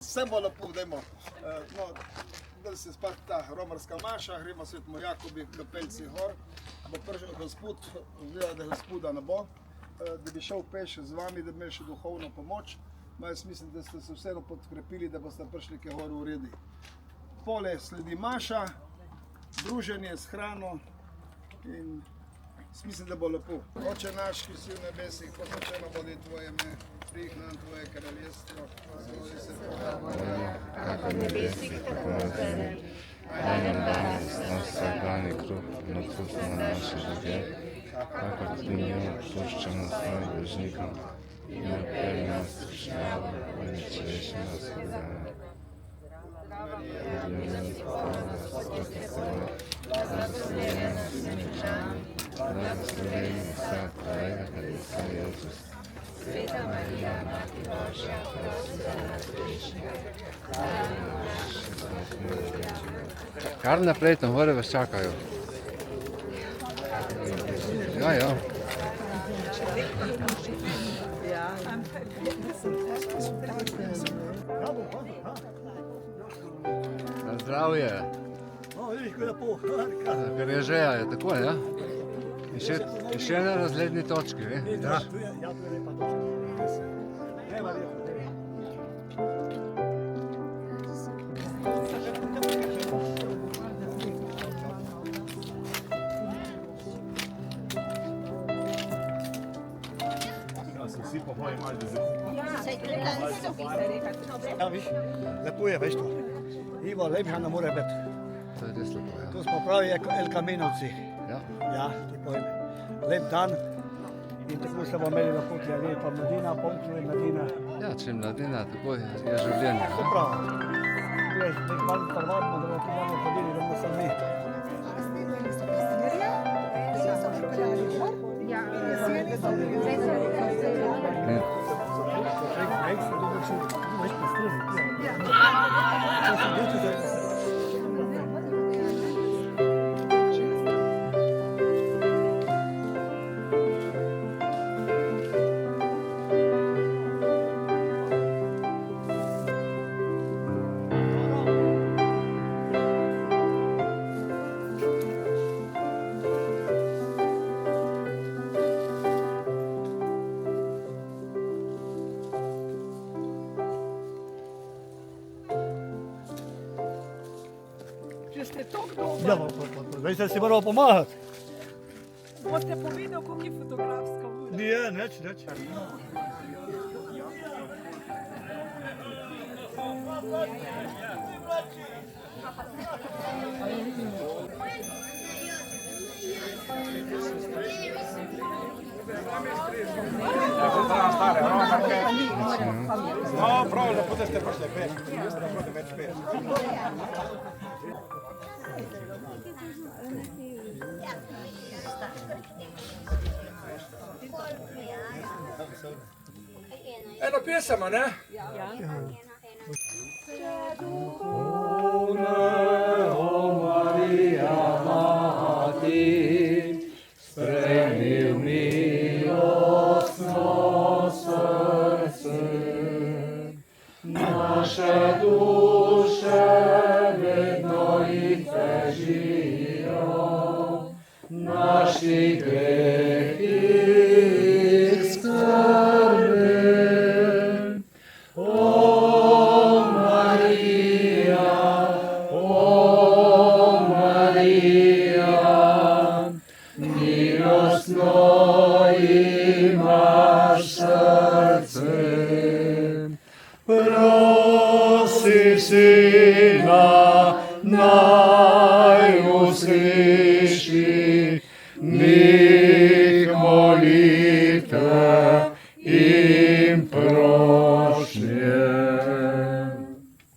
Vse bo lepo, dajmo. Da se spet ta romarska maša, gremo svetemu Jakobi, kapelci gor. Bo prišel gospod, gleda, da gospoda ne bo, da bi šel peš z vami, da bi imeli še duhovno pomoč. Jaz mislim, da ste se vseeno podkrepili, da boste prišli kaj gor v redi. Pole sledi maša, druženje s hrano in mislim, da bo lepo. Oče naš, ki si v nebesih, posvečeno bodi tvoje ime, pridi nam tvoje kraljestvo, zgodi se tvoja volja, kako v nebesih, tako na zemlji. Daj nam danes naš vsakdanji kruh in odpusti nam naše grehove, kakor tudi mi odpuščamo svojim dolžnikom, in ne vpelji nas v skušnjavo, ampak reši nas od zla. Blagoslovljena si med nami, blagoslovljen vsa tvojega telesa, Jezus. Sveta Marija, Mati Božja, prosi za nas grešne, zdaj in v naši smrti. Kar naprej, tam gore vas čakajo. Ja. Na zdravje. Ker je žeja, je tako, ja? In še na razgledni točki, ne? Ja, tu je lepa točka. Ja, viš, lepo je, veš to. Ivo, lepša ne more biti. To je res lepo, ja. Tu smo pravi El Caminovci. Ja? Ja, ti povem. Lep dan. In tako se bomo imeli lepo tja, lepa mladina, pomklo je mladina. Ja, če je mladina, tako je življenje. To pravi. Tu je nek malo prvotno, da bomo tu malo hodili, da bomo sami. Ste tako dobro. Ja, veš, da si moral pomagati. Boste povedal, kako je fotografska ura. Nije, neč. No, prav, lepo, da ste prišli peš. Jaz ne hodim več peš. Eno pesem, a ne? Sprejmi v milostno srce, naše duše vedno jih težijo, naši grehi skrbi. O Marija, milostno imaš srce, prosi Sina, naj usliši njih molitve in prošnje.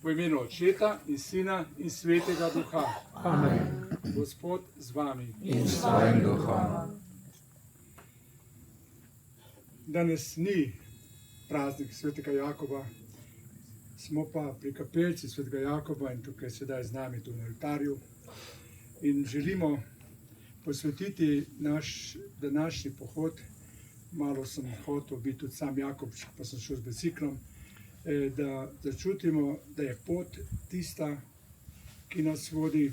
V imenu Očeta in Sina in Svetega Duha. Amen. Gospod z vami. In s tvojim duhom. Danes ni praznik Svetega Jakoba, smo pa pri kapelci Svetega Jakoba in tukaj sedaj z nami tu na oltarju. In želimo posvetiti naš današnji pohod. Malo sem hotel biti tudi sam Jakobček, pa sem šel z biciklom. da začutimo, da je pot tista, ki nas vodi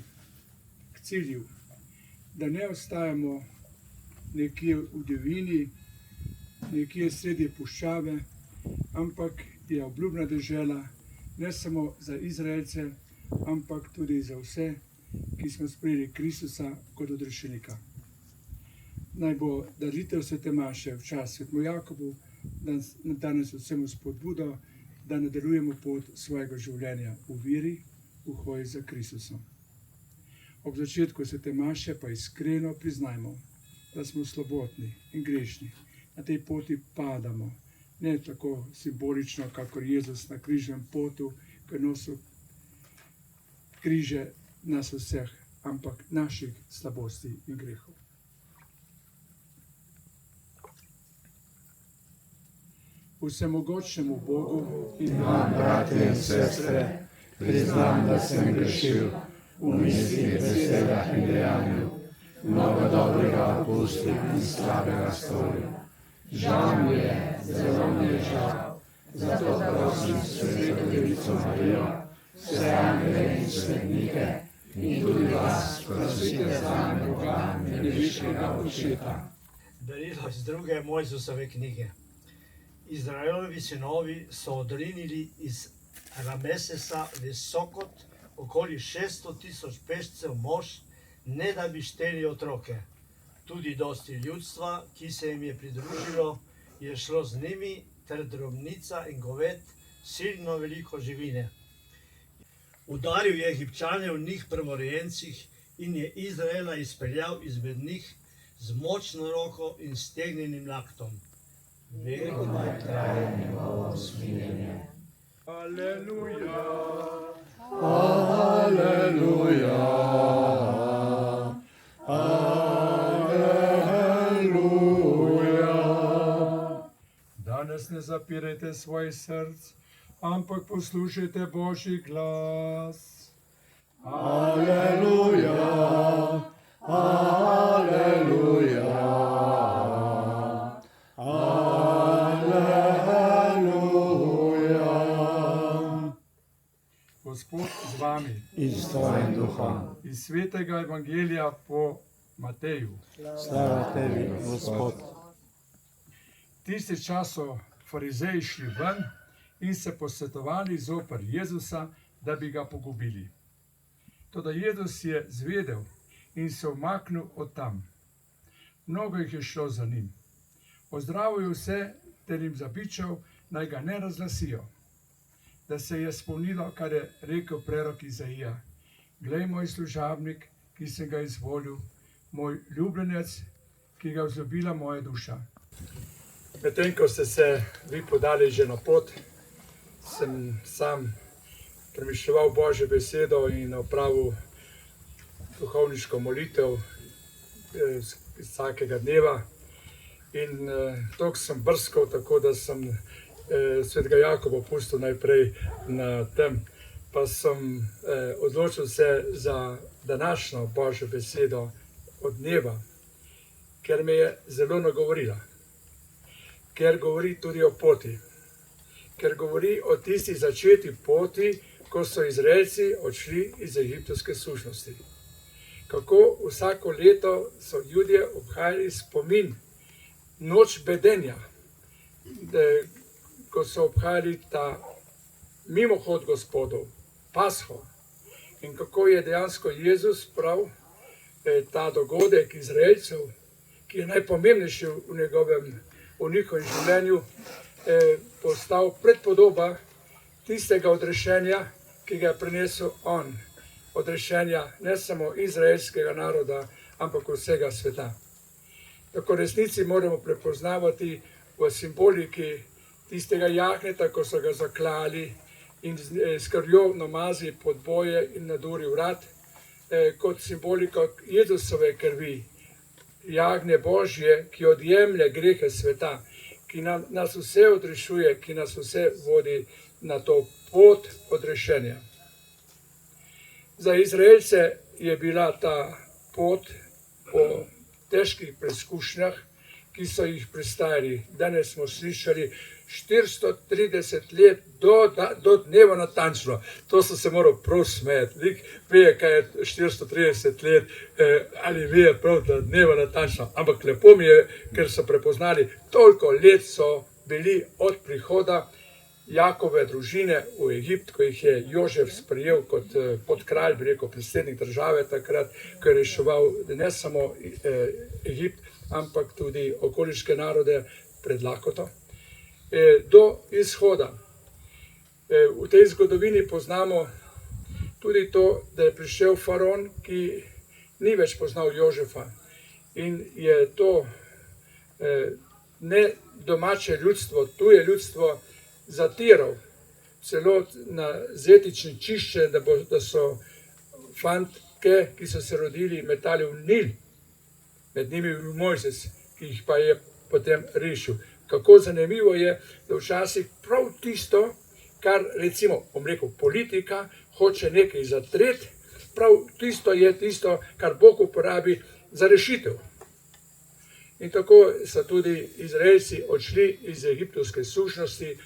k cilju. Da ne ostajamo nekje v divjini, nekje sredi puščave, ampak je obljubna dežela ne samo za Izraelce, ampak tudi za vse, ki smo sprejeli Kristusa kot odrešenika. Naj bo daritev svete maše v čast svetemu Jakobu, danes vsemu spodbudo, da nadaljujemo pot svojega življenja v veri, v hoji za Kristusom. Ob začetku svete maše pa iskreno priznajmo, da smo slabotni in grešni. Na tej poti padamo, ne tako simbolično, kakor Jezus na križnem potu, ki nosil križe nas vseh, ampak naših slabosti in grehov. Vsemogočnemu Bogu in vam, bratje in sestre, priznam, da sem grešil v mislih, besedah in dejanju, mnogo dobrega opustil in slabega storil. Žal mi je, zelo mi je žal, zato prosim Sveto Devico Marijo, vse angele in svetnike in tudi vas, prosite zame Boga, nebeškega Očeta. Berilo iz 2. Mojzesove knjige. Izraelovi sinovi so odrinili iz Ramesesa v Sokot okoli 600 000 pešcev mož, ne da bi šteli otroke. Tudi dosti ljudstva, ki se jim je pridružilo, je šlo z njimi, ter drobnica in goved, silno veliko živine. Udaril je Egipčane v njih prvorojencih in je Izraela izpeljal izmed njih z močno roko in stegnjenim laktom. Vekomaj traja njegovo smiljenje. Aleluja! Aleluja! Aleluja! Danes ne zapirajte svojih src, ampak poslušajte Božji glas. Aleluja! Aleluja! Gospod z vami. In s tvojim duhom. Iz svetega evangelija po Mateju. Slava tebi, Gospod. Tisti čas so farizeji šli ven in se posvetovali zoper Jezusa, da bi ga pogubili. Toda Jezus je zvedel in se umaknil od tam. Mnogo jih je šlo za njim. Ozdravil je vse ter jim zabičal, naj ga ne razglasijo. Da se je spomnilo, kar je rekel prerok Izaija. Glej, moj služabnik, ki sem ga izvolil, moj ljubljenec, ki ga vzljubila moja duša. Medtem ko ste se vi podali že na pot, sem sam premišljeval Božjo besedo in opravil duhovniško molitev vsakega dneva. In toliko sem brskal, tako da sem svetega Jakoba pustil najprej na tem, pa sem odločil se za današnjo Božjo besedo od dneva, ker me je zelo nagovorila, ker govori tudi o poti, ker govori o tisti začeti poti, ko so Izraelci odšli iz egiptovske sušnosti. Kako vsako leto so Judje obhajali spomin, noč bedenja, ko so obhajali ta mimohod Gospodov, Pasho, in kako je dejansko Jezus prav ta dogodek Izraelcev, ki je najpomembnejši v njihovem življenju, postal predpodoba tistega odrešenja, ki ga je prinesel on, odrešenja ne samo izraelskega naroda, ampak vsega sveta. Tako resnici moramo prepoznavati v simboliki tistega jahneta, ko so ga zaklali in s krvjo namazali pod boje in naduri vrat, kot simbolika Jezusove krvi, jagnje Božje, ki odjemlje grehe sveta, ki nas vse odrešuje, ki nas vse vodi na to pot odrešenja. Za Izraelce je bila ta pot po težkih preizkušnjah ki so jih prestajali. Danes smo slišali 430 let do dneva natančno. To so se moral prav smeti. Nik ve, kaj je 430 let, ali ve prav, da dneva natančno. Ampak lepo mi je, ker so prepoznali, toliko let so bili od prihoda Jakove družine v Egipt, ko jih je Jožef sprejel kot podkralj, bi rekel, predsednik države takrat, ko je reševal ne samo Egipt, ampak tudi okoliške narode pred lakoto. Do izhoda. V tej zgodovini poznamo tudi to, da je prišel faraon, ki ni več poznal Jožefa in je to ne domače ljudstvo, tuje ljudstvo zatiral, celo na zetični čišče, da so fantke, ki so se rodili, metali v Nil, med njimi v Mojzes, ki jih pa je potem rešil. Kako zanimivo je, da včasih prav tisto, kar recimo, bom rekel, politika hoče nekaj zatreti, prav tisto je tisto, kar Bog uporabi za rešitev. In tako so tudi Izraelci odšli iz egiptovske sušnosti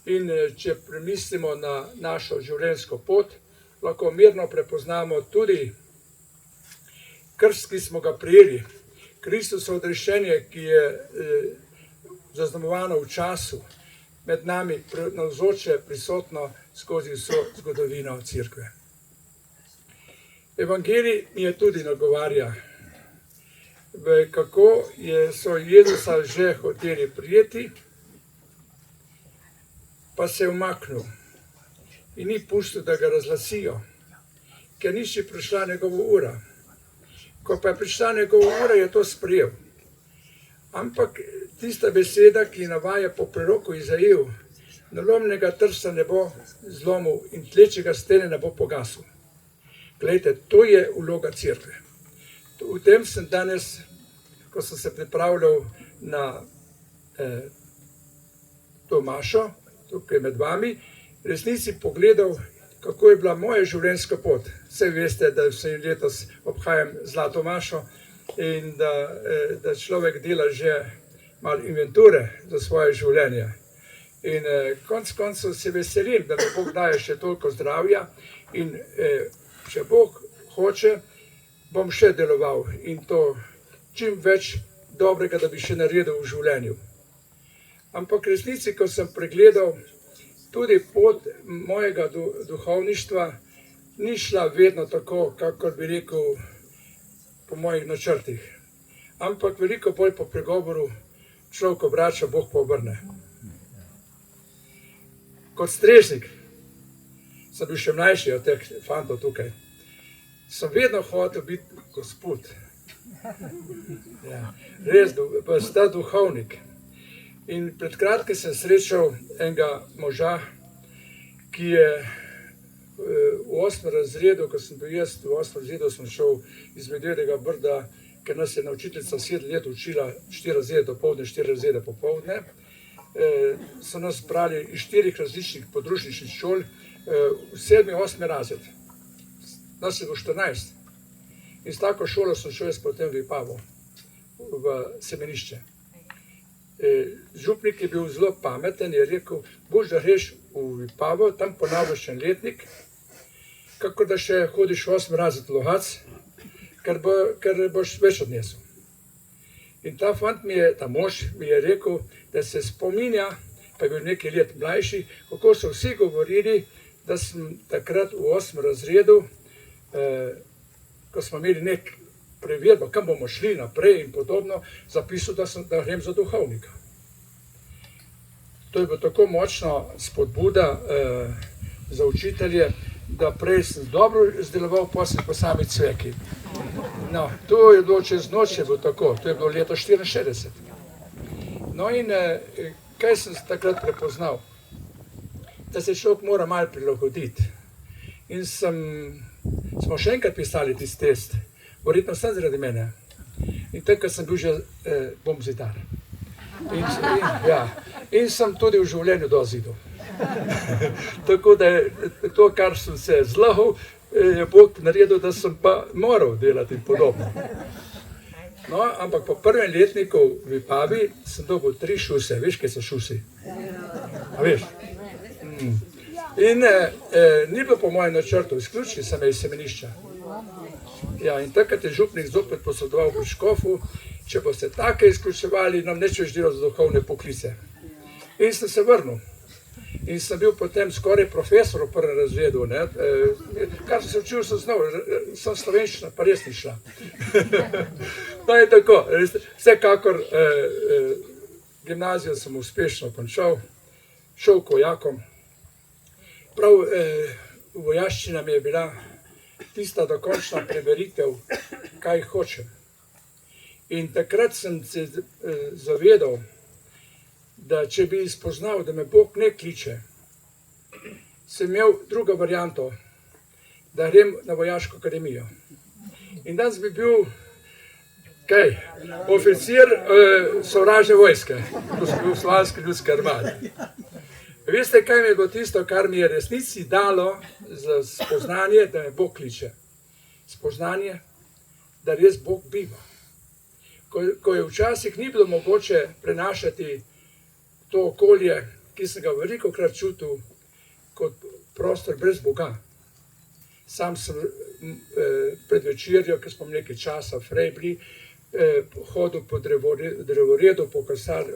in če premislimo na našo življenjsko pot, lahko mirno prepoznamo tudi krst, ki smo ga prijeli. Kristusovo odrešenje, ki je zaznamovano v času, med nami navzoče, prisotno skozi vso zgodovino Cerkve. Evangelij mi je tudi nagovarja, kako so Jezusa že hoteli prijeti, pa se je umaknil in ni pustil, da ga razglasijo, ker ni še prišla njegova ura. Ko pa je prišla njegova ura, je to sprejel. Ampak tista beseda, ki navaja po preroku Izaiju, nalomnega trsta ne bo zlomil in tlečega stene ne bo pogasil. Glejte, to je vloga Cerkve. V tem sem danes, ko sem se pripravljal na to mašo, tukaj med vami, resnici pogledal, kako je bila moja življenjska pot. Vse veste, da vse letos obhajam zlato mašo in da človek dela že malo inventure za svoje življenje. In konec koncev se veselim, da mi Bog daje še toliko zdravja in če Bog hoče, bom še deloval in to čim več dobrega, da bi še naredil v življenju. Ampak resnici, ko sem pregledal, tudi pot mojega duhovništva ni šla vedno tako, kakor bi rekel, po mojih načrtih. Ampak veliko bolj po pregovoru človek obrača, Bog pa obrne. Kot strežnik, sem bil še mlajši od teh fantov tukaj, sem vedno hotel biti gospod. Ja, res, sta duhovnik. In pred kratkim sem srečal enega moža, ki je v 8. razredu, ko sem bil jaz, v 8. razredu sem šel iz Medvedega Brda, ker nas je naučiteljica 7 let učila 4 razrede dopoldne, 4 razrede popoldne. So nas brali iz 4 različnih podružničnih šol, v 7. 8. razred. Nas je bilo 14. In s tako šolo sem šel jaz potem v Vipavo, v semenišče. Župnik je bil zelo pameten, je rekel, boš da greš v Vipavo, tam ponavljaš en letnik, kako da še hodiš v 8. razred Logac, ker boš več odnesel. In ta fant ta mož mi je rekel, da se spominja, pa je bil nekaj let mlajši, kako so vsi govorili, da sem takrat v 8. razredu, ko smo imeli nek preverbo, kam bomo šli naprej in podobno, zapisal, da grem za duhovnika. To je bilo tako močna spodbuda za učitelje, da prej sem dobro izdeloval, potem pa sami cveki. No, to je bilo čez noč, je bilo tako, to je bilo leta 64. No in kaj sem takrat prepoznal? Da se človek mora malo prilagoditi. In smo še enkrat pisali tisti test, verjetno sem zaradi mene. In takrat sem bil že bombzidar. In sem tudi v življenju dozidal. Tako da to, kar sem se zlahal, je Bog naredil, da sem pa moral delati in podobno. No, ampak po prvem letniku v Vipavi sem dobil 3 šuse. Veš, kaj so šusi? A veš? In ni bilo po mojem načrtu, izključili sem me iz semenišča. Ja, in takrat je župnik zopet posredoval pri škofu, če boste take izključevali, nam neč več delati za duhovne poklice. In sem se vrnil. In sem bil potem skoraj profesor v prvem razredu. Kar sem se učil, sem slovenščina, pa res ni šla. No in tako, vsekakor gimnazijo sem uspešno končal, šel k vojakom. Prav vojaščina mi je bila tista dokončna preveritev, kaj hočem. In takrat sem se zavedal, da če bi spoznal, da me Bog ne kliče, sem imel drugo varianto, da grem na vojaško akademijo. In danes bi bil, kaj, oficir sovražne vojske, v Slovenski ljudski armadi. Veste, kaj mi je bilo tisto, kar mi je resnici dalo za spoznanje, da me Bog kliče? Spoznanje, da res Bog biva. Ko je včasih ni bilo mogoče prenašati to okolje, ki sem ga veliko krat čutil kot prostor brez Boga. Sam sem pred večerjo, ko smo nekaj časa frejbli, hodil po drevoredu,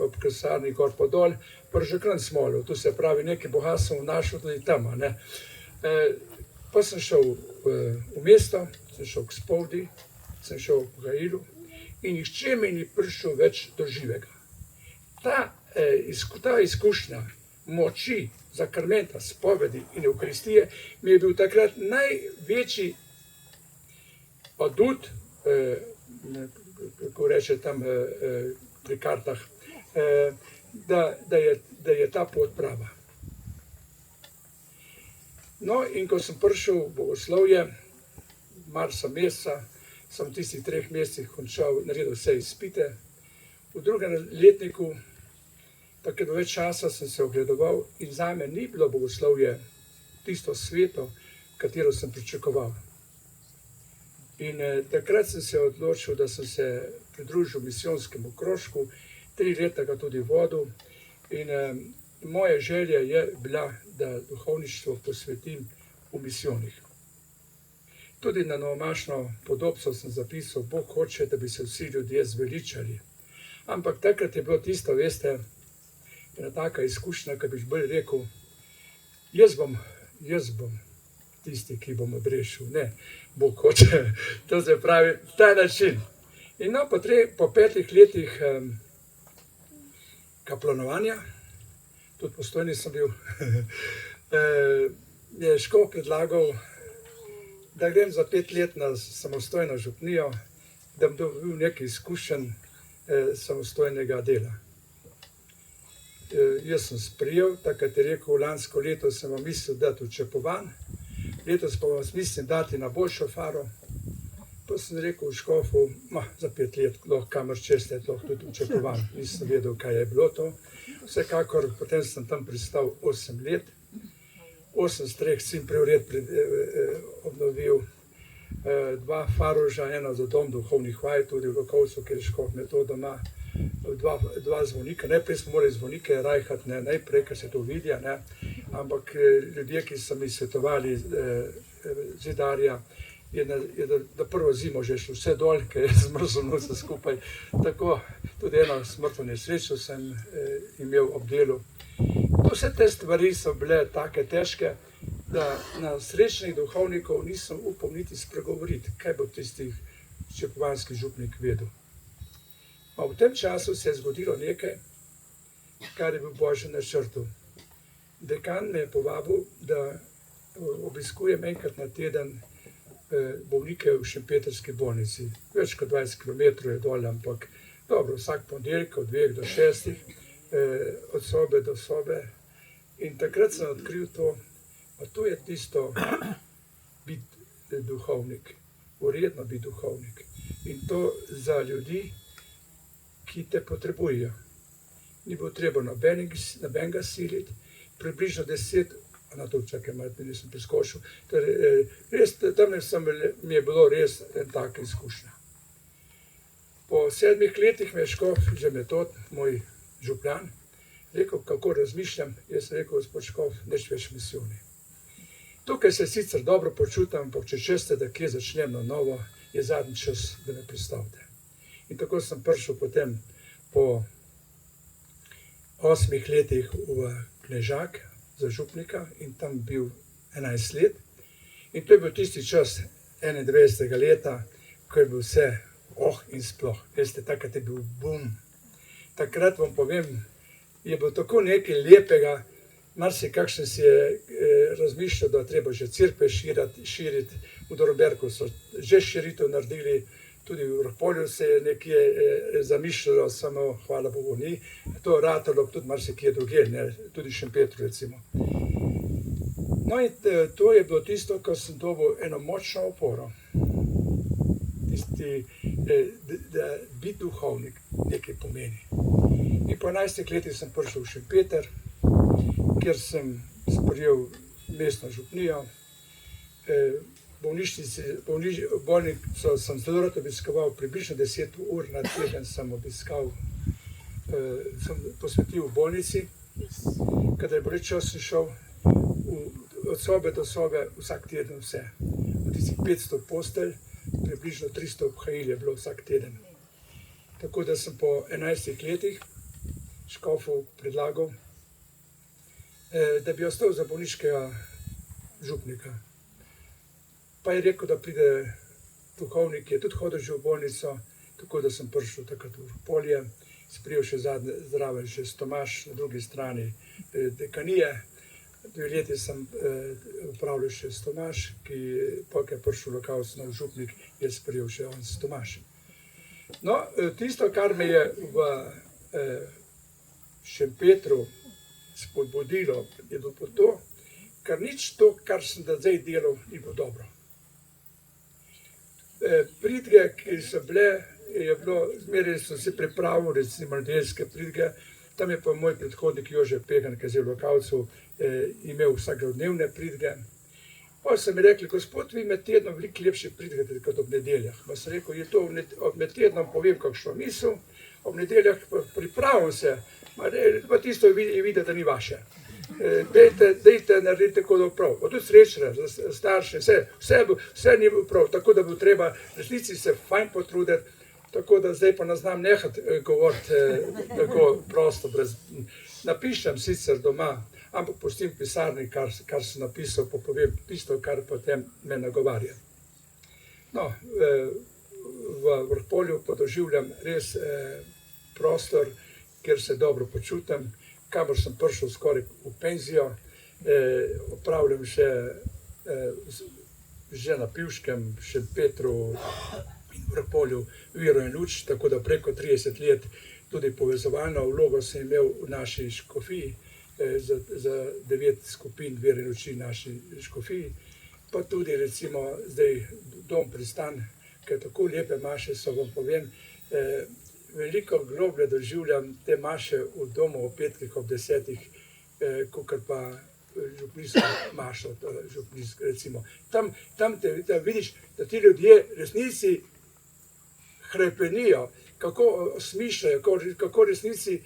ob kasarni gor po dol, pržekran smolil, tu se pravi, nekaj Boga sem vnašal tudi tam. Pa sem šel v mesto, sem šel k Spovdi, sem šel v Gailu in nihče mi ni prišel več do živega. Ta izkušnja moči zakramenta, spovedi in evkaristije mi je bil takrat največji adut, kako reče tam pri kartah, da je ta pot prava. No, in ko sem prišel v bogoslovje, marca meseca, sem v tistih 3 mesecih končal, naredil vse izpite. V drugem letniku, pa ker do več časa sem se ogledoval in zame ni bilo bogoslovje tisto sveto, katero sem pričakoval. In takrat sem se odločil, da sem se pridružil misijonskemu krožku, 3 leta ga tudi vodil in moja želja je bila, da duhovništvo posvetim v misijonih. Tudi na novomašno podobco sem zapisal, Bog hoče, da bi se vsi ljudje zveličali. Ampak takrat je bilo tisto, veste, ena taka izkušnja, ki bi bolj rekel, jaz bom tisti, ki bom odrešil. Ne, Bog hoče, to se pravi, ta način. In no, po 5 letih kaplanovanja, tudi postojni sem bil, je škof predlagal, da grem za 5 let na samostojno župnijo, da bom dobil nekaj izkušenj samostojnega dela. Jaz sem sprijel, takrat je rekel, lansko leto sem vam mislil dati odčepovan, letos pa vam mislim dati na boljšo faro. Pa sem rekel v škofu, za 5 let, lahko kamor 6 let, lahko tudi odčepovan. Nisem vedel, kaj je bilo to. Vsekakor, potem sem tam pristal 8 let. 8 streh sem preured obnovil, 2 faroža, eno za dom duhovnih vaj, tudi v Rokovcu, ker je škof metodo ima, 2 zvonika. Najprej smo morali zvonike rajhati, najprej, ker se to vidja, ampak ljudje, ki so mi svetovali zidarja, je da prvo zimo že šlo vse dol, ker je zmrzlo vse skupaj. Tako, tudi eno smrtno nesrečo sem imel ob delu. Vse te stvari so bile take težke, da na srečnih duhovnikov nisem upal niti spregovoriti, kaj bo tistih čepovanski župnik vedel. V tem času se je zgodilo nekaj, kar je bil Božji načrtu. Dekan me je povabil, da obiskujem enkrat na teden bolnike v Šempetrski bolnici. Več kot 20 km je dol, ampak dobro, vsak ponedeljek od 2 do 6, od sobe do sobe. In takrat sem odkril to, pa to je tisto biti duhovnik, uredno biti duhovnik. In to za ljudi, ki te potrebujejo. Ni bilo treba nobenega siliti, približno 10, na to čakaj, malo nisem preskočil, res, tam mi je bilo res taka izkušnja. Po 7 letih me je škof, že Metod, moj župan, rekel, kako razmišljam. Jaz sem rekel, gospod škof, nič več misijoni. Tukaj se sicer dobro počutim, ampak če česte, da kje začnem na novo, je zadnji čas, da me predstavite. In tako sem prišel potem po 8 letih v Knežak za župnika in tam bil 11 let. In to je bil tisti čas 91. leta, ko je bil vse in sploh. Veste, takrat je bil bum. Takrat vam povem, je bilo tako nekaj lepega, marsikakšen si je razmišljal, da treba že cerkve širiti. V Doroberku so že širitev naredili, tudi v Vrpolju se je nekje zamišljalo, samo hvala Bogu ni. To je ratalo tudi marsikje drugje, tudi Šempetru recimo. No in to je bilo tisto, ko sem dobil eno močno oporo. Tisti, da biti duhovnik nekaj pomeni. In po 11 letih sem prišel v Šempeter, kjer sem sprejel mestno župnijo. Bolnico sem zelo rad obiskoval, približno 10 ur na teden sem obiskal, sem posvetil v bolnici. Kadar je bolel čas, sem šel od sobe do sobe vsak teden vse. Od tistih 500 postelj, približno 300 obhajil je bilo vsak teden. Tako da sem po 11 letih škofu predlagal, da bi ostal za bolniškega župnika. Pa je rekel, da pride duhovnik, ki je tudi hodil že v bolnico, tako da sem prišel takrat v Vrpolje, sprejel še zraven še Tomaž, na drugi strani dekanije. 2 leti sem upravljal še Tomaž, ki je prišel lokalno župnik, je sprejel še on Tomaž. No, tisto, kar me je v Šempetru spodbudilo, je bilo to, ker nič to, kar sem do zdaj delal, ni bilo dobro. Pridige, ki so bile, je bilo, zmeraj sem se pripravil, recimo nedeljske pridige, tam je pa moj predhodnik Jože Pegan, ki je zdaj v Lokavcu, imel vsakodnevne pridige. Pa so mi rekli, gospod, vi med tednom veliko lepše pridigate kot ob nedeljah. Pa sem rekel, je to med tednom povem kakšno misel, ob nedeljah pripravim se, pa tisto je videti, da ni vaše. Dejte, naredite tako, da bo prav. Pa tudi srečne, starše, vse ni prav, tako da bo treba resnici se fajn potruditi, tako da zdaj pa ne znam nehati govoriti tako prosto. Napišem sicer doma, ampak pustim pisarni, kar sem napisal, pa povem tisto, kar potem me nagovarja. No, v Vrpolju podoživljam res prostor, kjer se dobro počutim, kamor sem prišel skoraj v penzijo, opravljam že na Pivškem, Šempetru in Vrpolju vero in luč, tako da preko 30 let tudi povezovalno vlogo sem imel v naši škofiji, za 9 skupin vere in luči naši škofiji, pa tudi recimo zdaj dom Pristan, ker tako lepe maše so, vam povem, veliko globlje doživljam te maše v domu ob petkih ob 10, kakor pa župnijsko mašo, recimo. Tam te vidiš, da ti ljudje resnici hrepenijo, kako smišljajo, kako resnici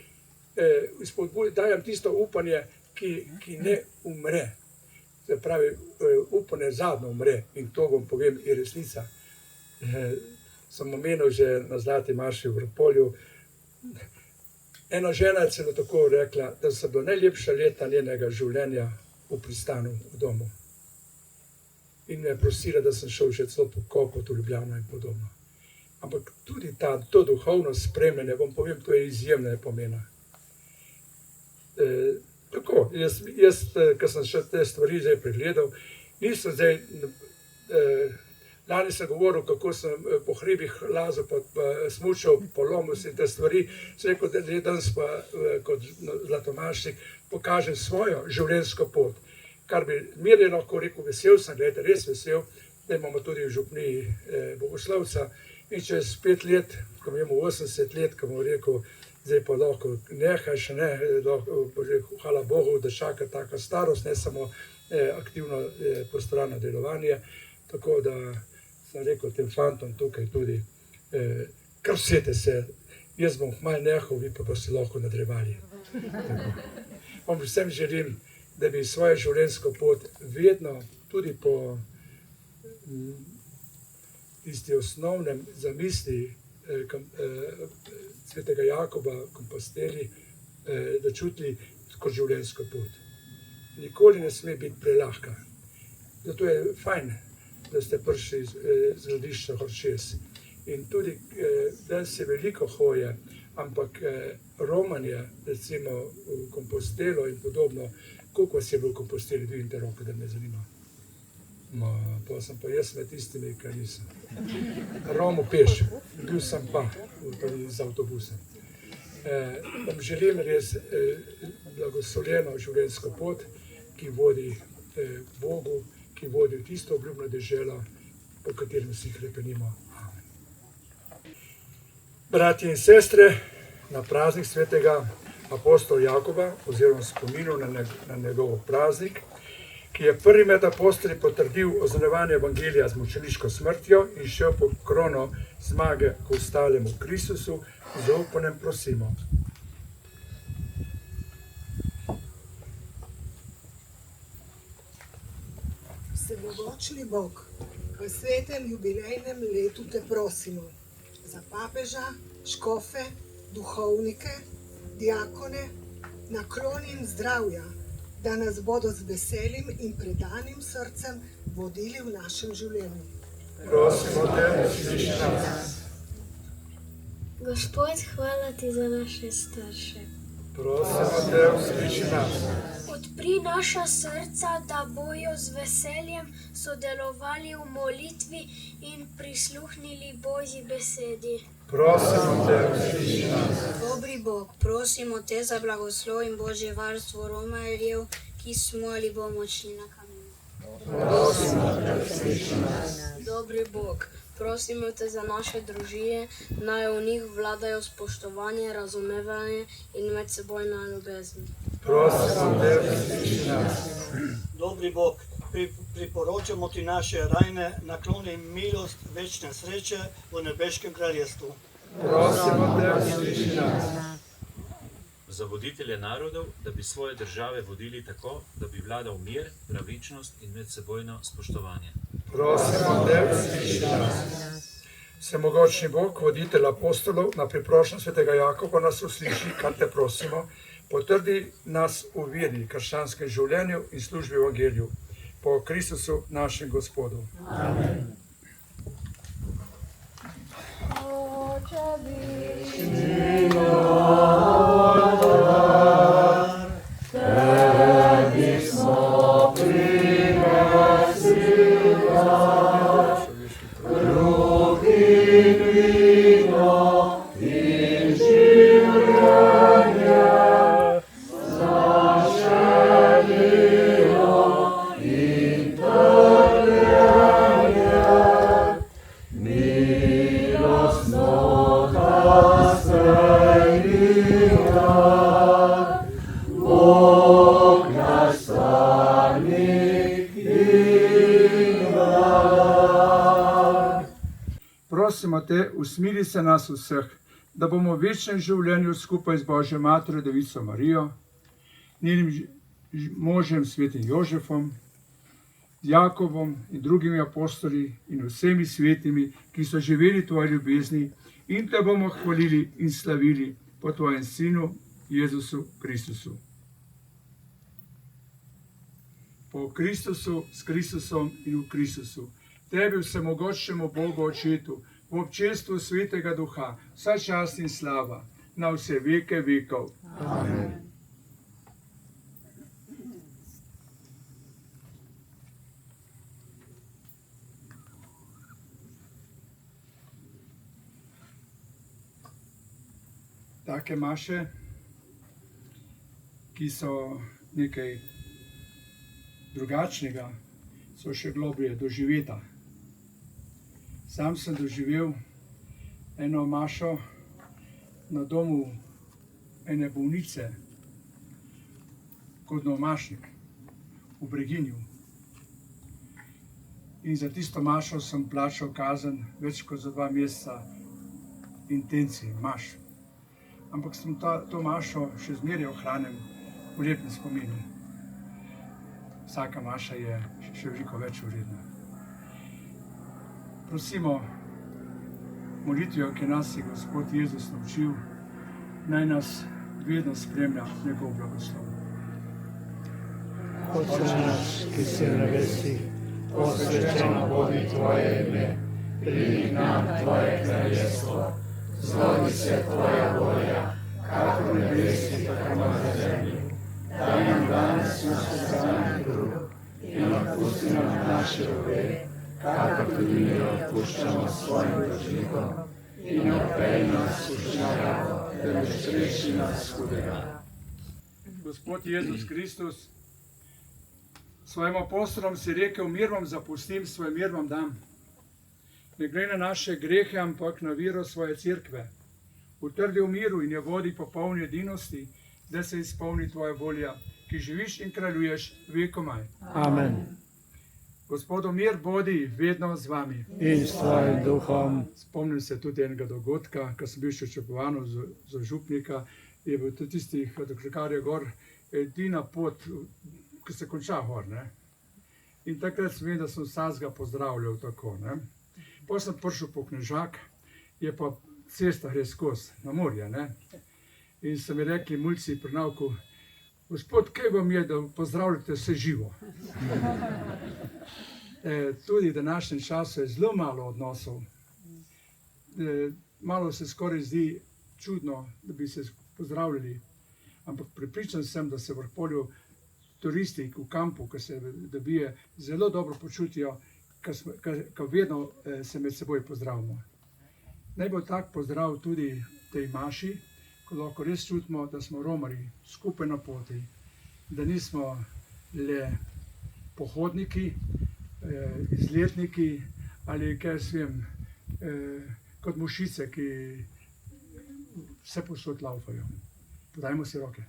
dajem tisto upanje, ki ne umre. Se pravi, upanje zadnjo umre in to vam povem je resnica. Sem omenil že na Zlati maši v Vrpolju. Ena žena je celo tako rekla, da so bila najlepša leta njenega življenja v Pristanu, v domu. In me je prosila, da sem šel še celo po Kopot v Ljubljano in podobno. Ampak tudi to duhovno spremljanje, vam povem, to je izjemnega pomena. Tako, jaz, ko sem še te stvari zdaj pregledal, nisem zdaj, lani sem govoril, kako sem po hribih lazil, pa smučal, polomil si te stvari, sem rekel, da danes pa kot Zlatomašnik pokažem svojo življenjsko pot, kar bi mir je lahko rekel, vesel sem, gledajte, res vesel, da imamo tudi v župniji bogoslovca in čez 5 let, ko imamo 80 let, ko bomo rekel, zdaj pa lahko nehaj še ne, hvala Bogu, da čaka taka starost, ne samo aktivno pastoralno delovanje, tako da sem rekel tem fantom tukaj tudi, kar vsete se, jaz bom malo nehal, vi pa boste lahko nadrevali. Vam vsem želim, da bi svojo življenjsko pot vedno, tudi po tisti osnovnem zamisli svetega Jakoba, Komposteli, da čutili kot življenjsko pot. Nikoli ne sme biti prelahka. Zato je fajn, da ste prišli z Gradišča Horšes. In tudi danes je veliko hoje, ampak romanje, recimo v Kompostelo in podobno, koliko vas je bilo v Komposteli, dvignite roke, da me zanima. Pa sem pa jaz med tistimi, ki nisem. Romo peš, bil sem pa z avtobusom. Vam želim res blagoslovljeno življenjsko pot, ki vodi Bogu, ki vodi v tisto obljubno deželo, po katerem vsi hrepenimo. Amen. Bratje in sestre, na praznik svetega apostola Jakoba, oziroma spominu na njegov praznik, ki je prvi med apostoli potrdil oznanjevanje evangelija z mučeniško smrtjo in šel po krono zmage k ostalemu Kristusu, z zaupanjem prosimo. Vsemogočni Bog, v svetem jubilejnem letu te prosimo za papeža, škofe, duhovnike, diakone, naklonim zdravja, da nas bodo z veselim in predanim srcem vodili v našem življenju. Prosimo te, usliši nas. Gospod, hvala ti za naše starše. Prosimo te, usliši nas. Odpri naša srca, da bojo z veseljem sodelovali v molitvi in prisluhnili Božji besedi. Prosimo te, usliši nas. Dobri Bog, prosimo te za blagoslov in Božje varstvo romarjev, ki smo ali bomo šli na kaminu. Prosimo te, usliši nas. Dobri Bog, prosimo te za naše družine, naj v njih vladajo spoštovanje, razumevanje in medsebojna ljubezen. Prosimo te, usliši nas. Dobri Bog, priporočamo ti naše rajne, nakloni milost, večne sreče v nebeškem kraljestvu. Prosimo te, usliši nas. Za voditelje narodov, da bi svoje države vodili tako, da bi vladal mir, pravičnost in medsebojno spoštovanje. Prosimo te, usliši nas. Vsemogočni Bog, voditelj apostolov, na priprošnjo svetega Jakoba nas usliši, kar te prosimo, potrdi nas v veri, krščanskem življenju in službi evangeliju. Po Kristusu našem Gospodu. Amen. Prosimo te, usmiri se nas vseh, da bomo v večnem življenju skupaj z Božjo Materjo Devico Marijo, njenim možem svetim Jožefom, Jakobom in drugimi apostoli in vsemi svetimi, ki so živeli tvoje ljubezni, in te bomo hvalili in slavili po tvojem Sinu Jezusu Kristusu. Po Kristusu, s Kristusom in v Kristusu, tebi vsemogočnemu Bogu Očetu, v občestvu Svetega Duha, vsa čast in slava, na vse veke vekov. Amen. Take maše, ki so nekaj drugačnega, so še globlje doživeta. Sam sem doživel eno mašo na domu ene bolnice kot domašnik v Breginju. In za tisto mašo sem plačal kazen več kot za 2 meseca intencij, maš. Ampak sem to mašo še zmeraj ohranim v lepem spominu. Vsaka maša je še veliko več vredna. Prosimo molitvijo, ki nas je Gospod Jezus naučil, naj nas vedno spremlja njegov blagoslov. Oče naš, ki si na nebesih, posvečeno bodi tvoje ime, pridi k nam tvoje kraljestvo, zgodi se tvoja volja, kakor v nebesih, tako na zemlji. Daj nam danes naš vsakdanji kruh in odpusti nam naše dolgove, kakor tudi mi odpuščamo svojim dolžnikom, in ne vpelji nas v zlodejstvo, temveč reši nas hudega. Gospod Jezus Kristus, svojim apostolom si rekel, mir vam zapustim, svoj mir vam dam. Ne gre na naše grehe, ampak na vero svoje cerkve. Utrdi v miru in jo vodi po polni edinosti, da se izpolni tvoja volja, ki živiš in kraljuješ vekomaj. Amen. Gospodu mir bodi vedno z vami. In s tvojim duhom. Spomnim se tudi enega dogodka, ko sem bil še čakovano za župnika, je bil tudi tistih do Klekarja gor edina pot, ki se konča gor, ne. In takrat sem vedel, da sem vsakega pozdravljal tako, ne. Potem sem prišel po Knežak, je pa cesta gre skozi, na morje, ne. In so mi rekli mulci pri nauku, gospod, kaj vam je, da pozdravljate vse živo? Tudi v današnjem času je zelo malo odnosov. Malo se skoraj zdi čudno, da bi se pozdravljali, ampak prepričan sem, da se v Vrpolju turisti v kampu, ki se dobije, zelo dobro počutijo, ko vedno se med seboj pozdravimo. Naj bo tak pozdrav tudi tej maši, ko lahko res čutimo, da smo romarji skupaj na poti, da nismo le pohodniki, izletniki ali kaj jaz vem, kot mušice, ki vse posod laufajo. Podajmo si roke.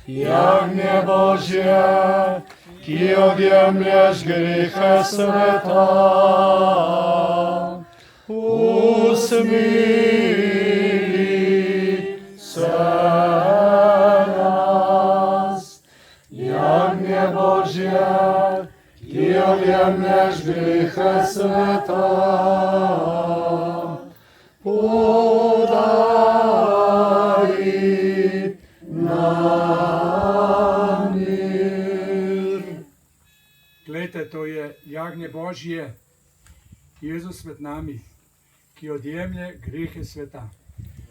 Jagnje Božje, ki odjemlješ grehe sveta, usmili se nas. Jagnje Božje, ki odjemlješ grehe sveta, podari nam mir. Glejte, to je jagnje Božje, Jezus med nami, ki odjemlje grehe sveta.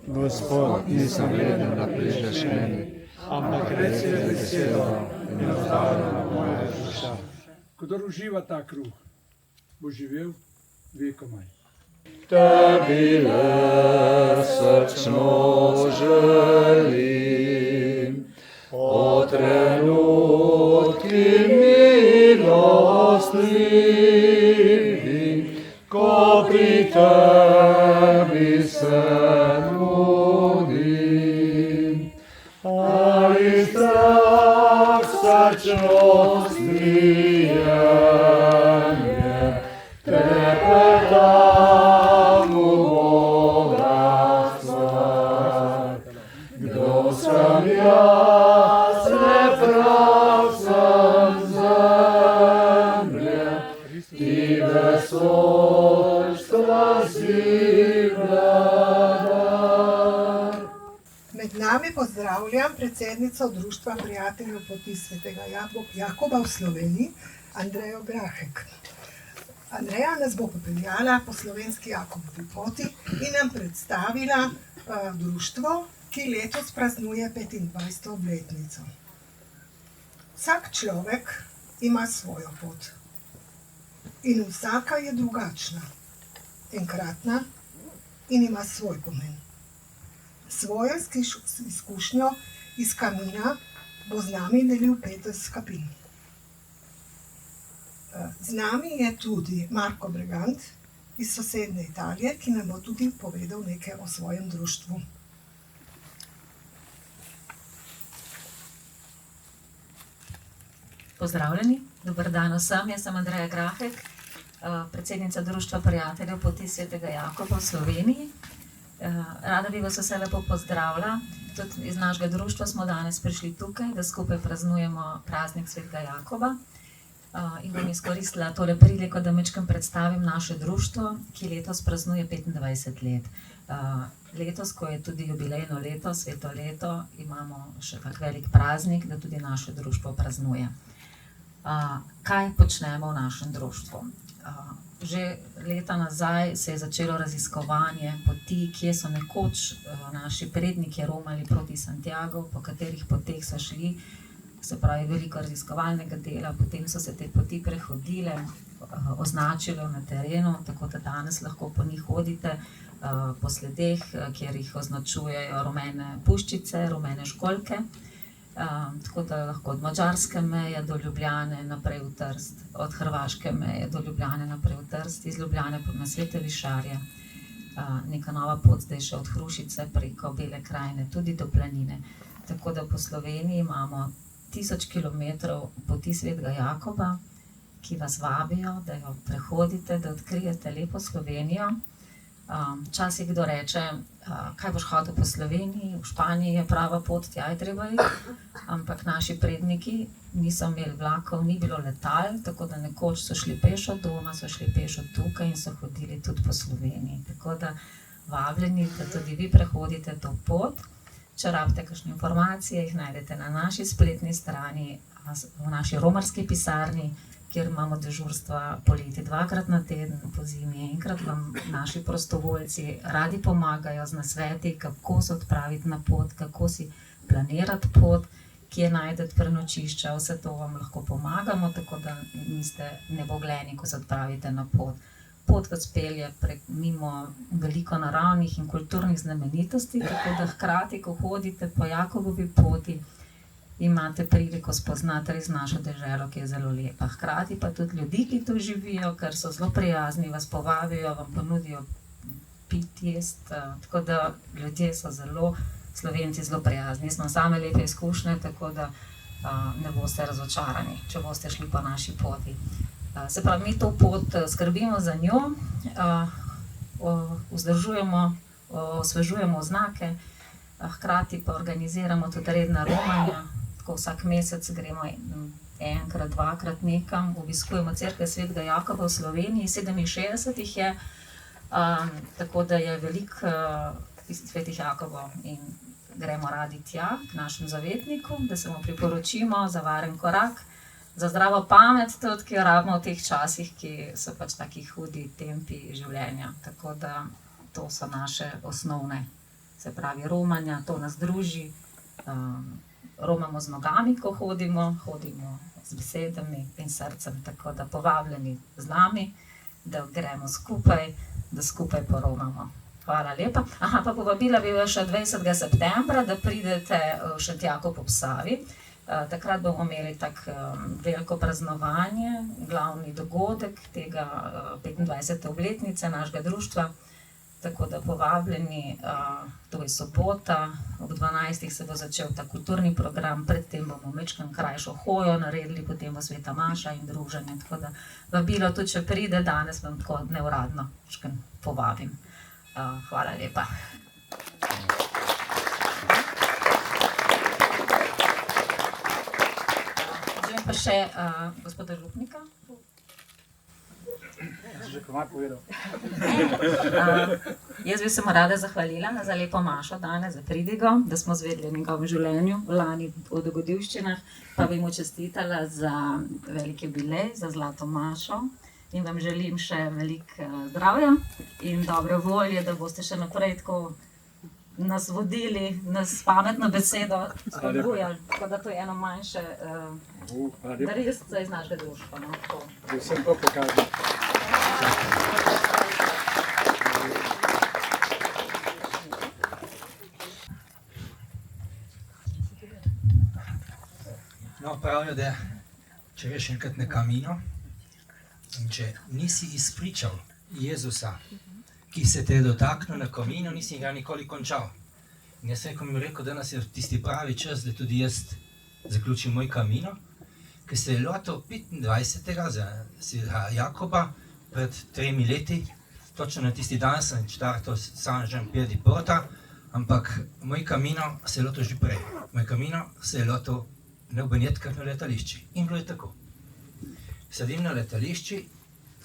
Gospod, nisem vreden, da priđeš meni, ampak reci besedo in ozdravljena moja duša. Kdor uživa ta kruh, bo živel vekomaj. Tebi le srčno želim, o trenutki milostlivi, ko pri tebi se nudim. Ali strah srčnost prijemlje, trepetam v Boga stvar. Kdo sem jaz, neprav sem zemlje, ti vesoljstva si vladar. Med nami pozdravljam predsednico Društva prijateljev poti svetega Jakoba v Sloveniji, Andrejo Grahek. Andreja nas bo popeljala po slovenski Jakobovi poti in nam predstavila društvo, ki letos praznuje 25. obletnico. Vsak človek ima svojo pot in vsaka je drugačna, enkratna in ima svoj pomen. Svojo izkušnjo iz kamina bo z nami delil Peter Skapin. Z nami je tudi Marko Bregant iz sosednje Italije, ki nam bo tudi povedal nekaj o svojem društvu. Pozdravljeni, dober dan vsem, jaz sem Andreja Grahek, predsednica Društva prijateljev Poti svetega Jakoba v Sloveniji. Rada bi vas vse lepo pozdravila. Tudi iz našega društva smo danes prišli tukaj, da skupaj praznujemo praznik svetega Jakoba. In bom izkoristila tole priliko, da majčkeno predstavim naše društvo, ki letos praznuje 25 let. Letos, ko je tudi jubilejno leto, sveto leto, imamo še tak velik praznik, da tudi naše društvo praznuje. Kaj počnemo v našem društvu? Že leta nazaj se je začelo raziskovanje poti, kje so nekoč naši predniki romali proti Santiagu, po katerih poteh so šli, se pravi veliko raziskovalnega dela, potem so se te poti prehodile, označile na terenu, tako da danes lahko po njih hodite po sledeh, kjer jih označujejo rumene puščice, rumene školjke. Tako da lahko od madžarske meje do Ljubljane naprej v Trst, od hrvaške meje do Ljubljane naprej v Trst, iz Ljubljane na Svete Višarje. Neka nova pot zdaj še od Hrušice preko Bele krajine, tudi do Planine. Tako da po Sloveniji imamo 1000 kilometrov poti svetega Jakoba, ki vas vabijo, da jo prehodite, da odkrijete lepo Slovenijo. Včasih kdo reče, kaj boš hodil po Sloveniji, v Španiji je prava pot, tja je treba iti, ampak naši predniki niso imeli vlakov, ni bilo letal, tako da nekoč so šli peš od doma, so šli peš od tukaj in so hodili tudi po Sloveniji. Tako da vabljeni, da tudi vi prehodite to pot. Če rabite kakšne informacije, jih najdete na naši spletni strani, v naši romarski pisarni, kjer imamo dežurstva poleti 2-krat na teden, po zimi enkrat vam naši prostovoljci radi pomagajo z nasveti, kako se odpraviti na pot, kako si planirati pot, kje najdete prenočišča, vse to vam lahko pomagamo, tako da niste nebogljeni, ko se odpravite na pot. Pot vas pelje mimo veliko naravnih in kulturnih znamenitosti, tako da hkrati, ko hodite po Jakobovi poti, imate priliko spoznati res našo deželo, ki je zelo lepa. Hkrati pa tudi ljudi, ki tu živijo, ker so zelo prijazni, vas povabijo, vam ponudijo piti, jesti, tako da ljudje so zelo, Slovenci zelo prijazni. Jaz imam same lepe izkušnje, tako da ne boste razočarani, če boste šli po naši poti. Se pravi, mi to pot skrbimo za njo, vzdržujemo, osvežujemo oznake, hkrati pa organiziramo tudi redna romanja. Vsak mesec gremo enkrat, 2-krat nekam, obiskujemo cerkve svetega Jakoba v Sloveniji, 67 jih je, tako da je veliko svetih Jakobov in gremo radi tja k našemu zavetniku, da se mu priporočimo za varen korak, za zdravo pamet tudi, ki jo rabimo v teh časih, ki so pač taki hudi tempi življenja. Tako da to so naše osnovne, se pravi romanja, to nas druži. Romamo z nogami, ko hodimo z besedami in srcem, tako da povabljeni z nami, da gremo skupaj, da skupaj poromamo. Hvala lepa. Pa povabila bi vas še 20. septembra, da pridete v Šentjakov ob Savi. Takrat bomo imeli tako veliko praznovanje, glavni dogodek tega 25. obletnice našega društva. Tako da povabljeni, to je sobota, ob 12. se bo začel ta kulturni program, predtem bomo majčkeno krajšo hojo naredili, potem bo sveta maša in druženje. Tako da vabilo tudi, če pride, danes vam tako neuradno povabim. Hvala lepa. Želim pa še gospoda Župnika. Jaz bi se mu rada zahvalila za lepo mašo danes, za pridigo, da smo zvedeli o njegovem življenju, lani o dogodivščinah, pa bi mu čestitala za velik jubilej, za zlato mašo in vam želim še veliko zdravja in dobre volje, da boste še naprej tako nas vodili, nas pametno besedo spodbujali, tako da to je eno manjše darilstvo iz našega društva. Vsem to pokažem. No, pravijo, da če veš enkrat na kamino in če nisi izpričal Jezusa, ki se te je dotaknil na kaminu, nisi ga nikoli končal. In jaz sem rekel, da nas je tisti pravi čas, da tudi jaz zaključim moj kamino, ki se je lotil 25. za svetega Jakoba pred 3 leti, točno na tisti dan sem štartal Saint-Jean-Pierre de Porta, ampak moj kamino se je lotil že prej. Moj kamino se je lotil ne v Benetkah na letališči. In bilo je tako. Sedim na letališči,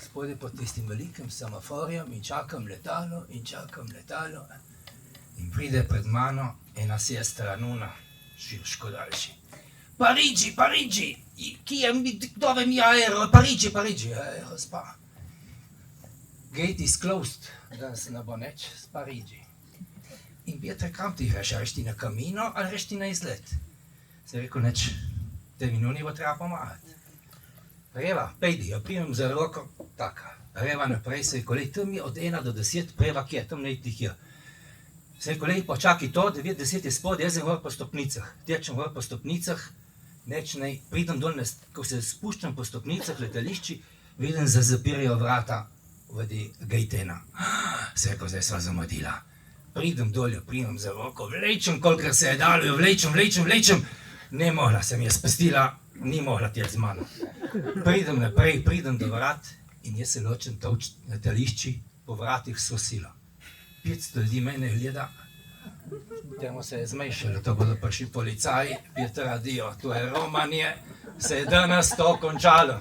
spodaj pod tistim velikim semaforjem in čakam letalo in pride pred mano ena sestra nuna, širško daljši. Parigi, dove mi aereo? Parigi, gospa. Gate is closed, danes ne bo nič s Parigi. In Peter, kam ti greš, reš ti na kamino ali reš ti na izlet? Se je rekel, nič, tebi nuni bo treba pomagati. Reva, pejdi, jo primem za roko, taka. Reva naprej, se je kolej, tam je od 1 do 10, preva kje, tam ne tih je. Se je kolej, počakaj to, 9-10 je spod, jaz sem gor po stopnicah. Tečem gor po stopnicah, neč naj, pridem dol, ko se spuščam po stopnicah, letališči, vidim, da zapirajo vrata vodi gejtena. Se je rekel, zdaj sva zamudila. Pridem dol, jo primem za roko, vlečem, kolikor se je dalo, jo vlečem. Ne mogla sem je spustila, ni mogla tjeti z mano. Pridem naprej, pridem do vrat in jaz se ločem letališči, po vratih so silo. 500 ljudi mene gleda, temu se je zmešalo, to bodo prišli policaji, Peter, adijo, to je romanje, se je danes to končalo.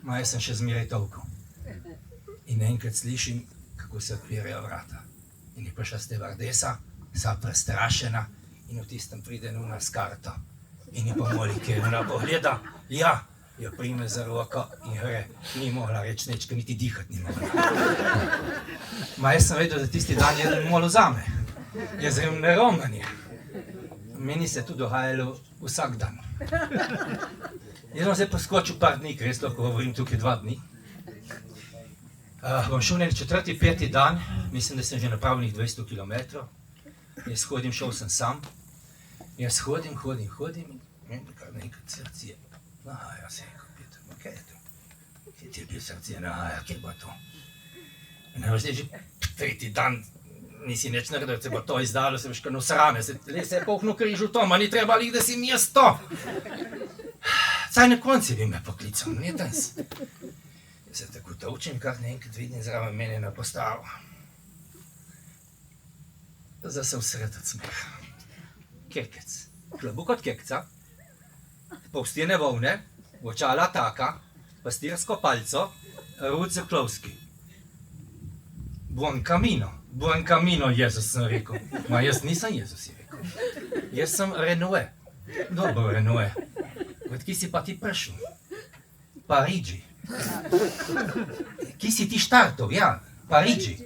Ma jaz sem še zmeraj tolkel. In enkrat slišim, kako se odpirajo vrata. In je prišla stevardesa, vsa prestrašena in v tistem pride nuna s karto. In je pomoli, ki je ona pogleda, ja, jo prime za roko in gre. Ni mogla reči nič, ker niti dihati ni mogla. Ma jaz sem vedel, da tisti dan je mol vzame. Jaz grem na romanje. Meni se je to dogajalo vsak dan. Jaz sem se poskočil par dni, ker jaz lahko govorim tukaj 2 dni. Bom šel na 4., 5. dan, mislim, da sem že napravil 200 km. Jaz hodim, šel sem sam. Jaz hodim in kar nekaj srce je. Nahaja se, Peter, kaj je to? Kje ti je bil srce, nahaja, kje bo to? In zdaj že 3. dan nisi nič naredil, se bo to izdalo, se veš kar nosrame, se je pohnil križ v to, ma ni treba lih, da si mesto. Saj na konci bi me poklical, ne danes. Se tako točim, kar naenkrat vidim zraven mene na postavu. Zdaj se vsred od smeha. Kekec, klobuk od kekca, povstjene volne, očala taka, pastirsko palco, ruce klovski. Buon camino, Jezus sem rekel. Ma jaz nisem Jezus, je rekel. Jaz sem Renoue. Dobro Renoue. Odkje si pa ti prišel? Parigi. Kje si ti štartov? Ja, Parigi.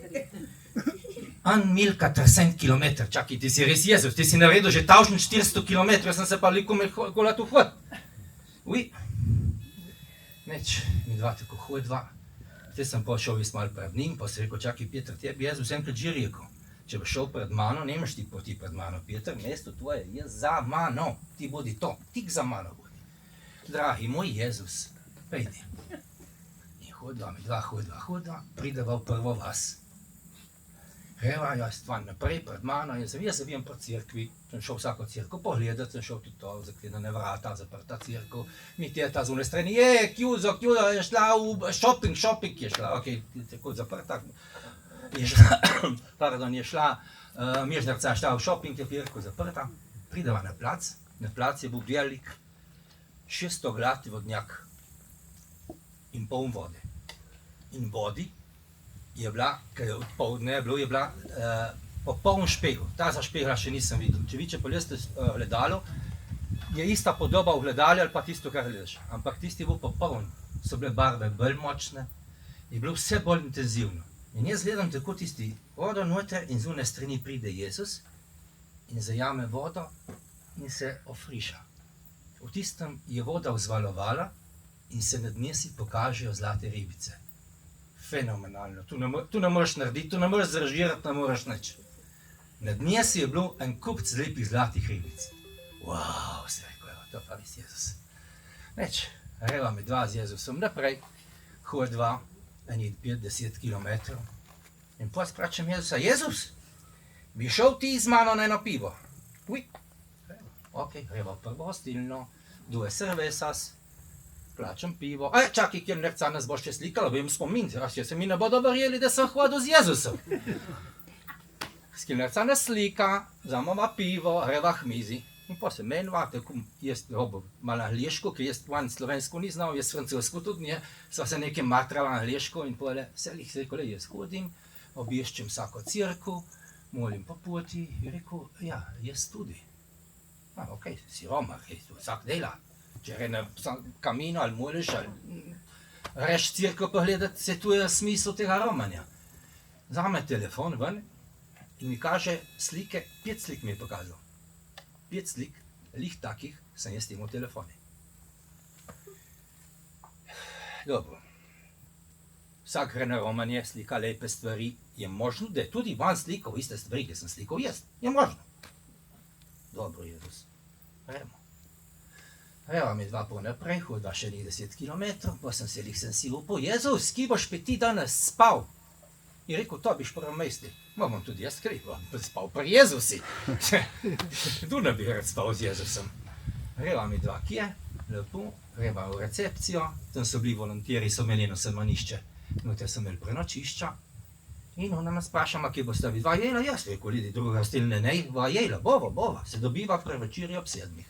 1400 km, čakaj, ti si res Jezus, ti si naredil že tavžno 400 km, jaz sem se pa veliko kolat v hod. Ui, neč, mi dva tako hodva. Zdaj sem pošel vis malo pred njim, pa se rekel, čakaj, Peter, tebi Jezus enkrat že rekel, če boš šel pred mano, nemaš ti poti pred mano, Peter, mesto tvoje je za mano, ti bodi to, tik za mano bodi. Dragi moj Jezus, pejdi. In hodva, mi dva hodva, prideva v prvo vas. Greva, jaz stvar naprej pred mano, jaz se vijem po cerkvi, sem šel vsako cerkev pogledat, sem šel tudi to, zakledane vrata, zaprta cerkev, mi teta z une strani, kjuzo, je šla v shopping je šla, okej, tako zaprta, je šla, Mežnarca je šla v shopping, je cerkev zaprta, prideva na plac je bil velik, 600 glati vodnjak in poln vode. In vodi je bila, ker odpoldne je bilo, je bila popoln špegel. Ta za špegla še nisem videl. Če vi, če poljeste gledalo, je ista podoba v gledali ali pa tisto, kar gledaš. Ampak tisti je bil popoln. So bile barve bolj močne, je bilo vse bolj intenzivno. In jaz gledam tako tisti vodo noter in z une strani pride Jezus in zajame vodo in se ofriša. V tistem je voda vzvalovala in se nad nje si pokažejo zlate ribice. Fenomenalno, tu ne moreš narediti, tu ne moreš zrežirati, ne moreš nič. Nad nje si je bil en kupc lepih zlatih ribic. Wow, se je rekel, to pa res Jezus. Neč, greva mi dva z Jezusom naprej, hodva, eni 5-10 km. In potem sprašujem Jezusa, Jezus, bi šel ti z mano na eno pivo? Ui, ok, greva v prvo hostilno, 2 cervezas, plačam pivo. Čakaj, kjer nerca nas bo še slikalo, vem spomin, če se mi ne bodo verjeli, da sem hodil z Jezusom. Skilnerca nas slika, vzamemo pivo, greva k mizi. In pa se menva, tako jaz robo malo angliško, ker jaz van slovensko ni znal, jaz francosko tudi ne, sva se nekaj matrala angliško in pole, selih se rekel, jaz hodim, obiščem vsako cerkev, molim po poti, in rekel, ja, jaz tudi. Ok, si Romar, vsak dela. Če gre na kamino ali moliš, ali reš cerkev pogledati, se tu je smisel tega romanja. Vzame telefon ven in mi kaže slike, 5 slik mi je pokazal. 5 slik, lih takih, sem jaz imel telefone. Dobro. Vsak gre na romanje, slika lepe stvari. Je možno, da je tudi van slikal iste stvari, ki sem slikal jaz. Je možno. Dobro, Jezus. Gremo. Greva mi 2 po naprej, hodva še 10 kilometrov, pa sem si upal, Jezus, ki boš pa ti danes spal? In rekel, to biš prvo misli. Ma bom tudi jaz kriv, bom spal pri Jezusi. Tu ne bi rad spal z Jezusom. Greva mi 2 kje, lepo, greva v recepcijo, tam so bili volontiri, so imeli eno semenišče, noter so imeli prenočišča. In ona nas vprašama, kje boste vi 2 jela, jaz rekel, lidi, druga stilne nej, 2 jela, bova, se dobiva pre večerji ob 7.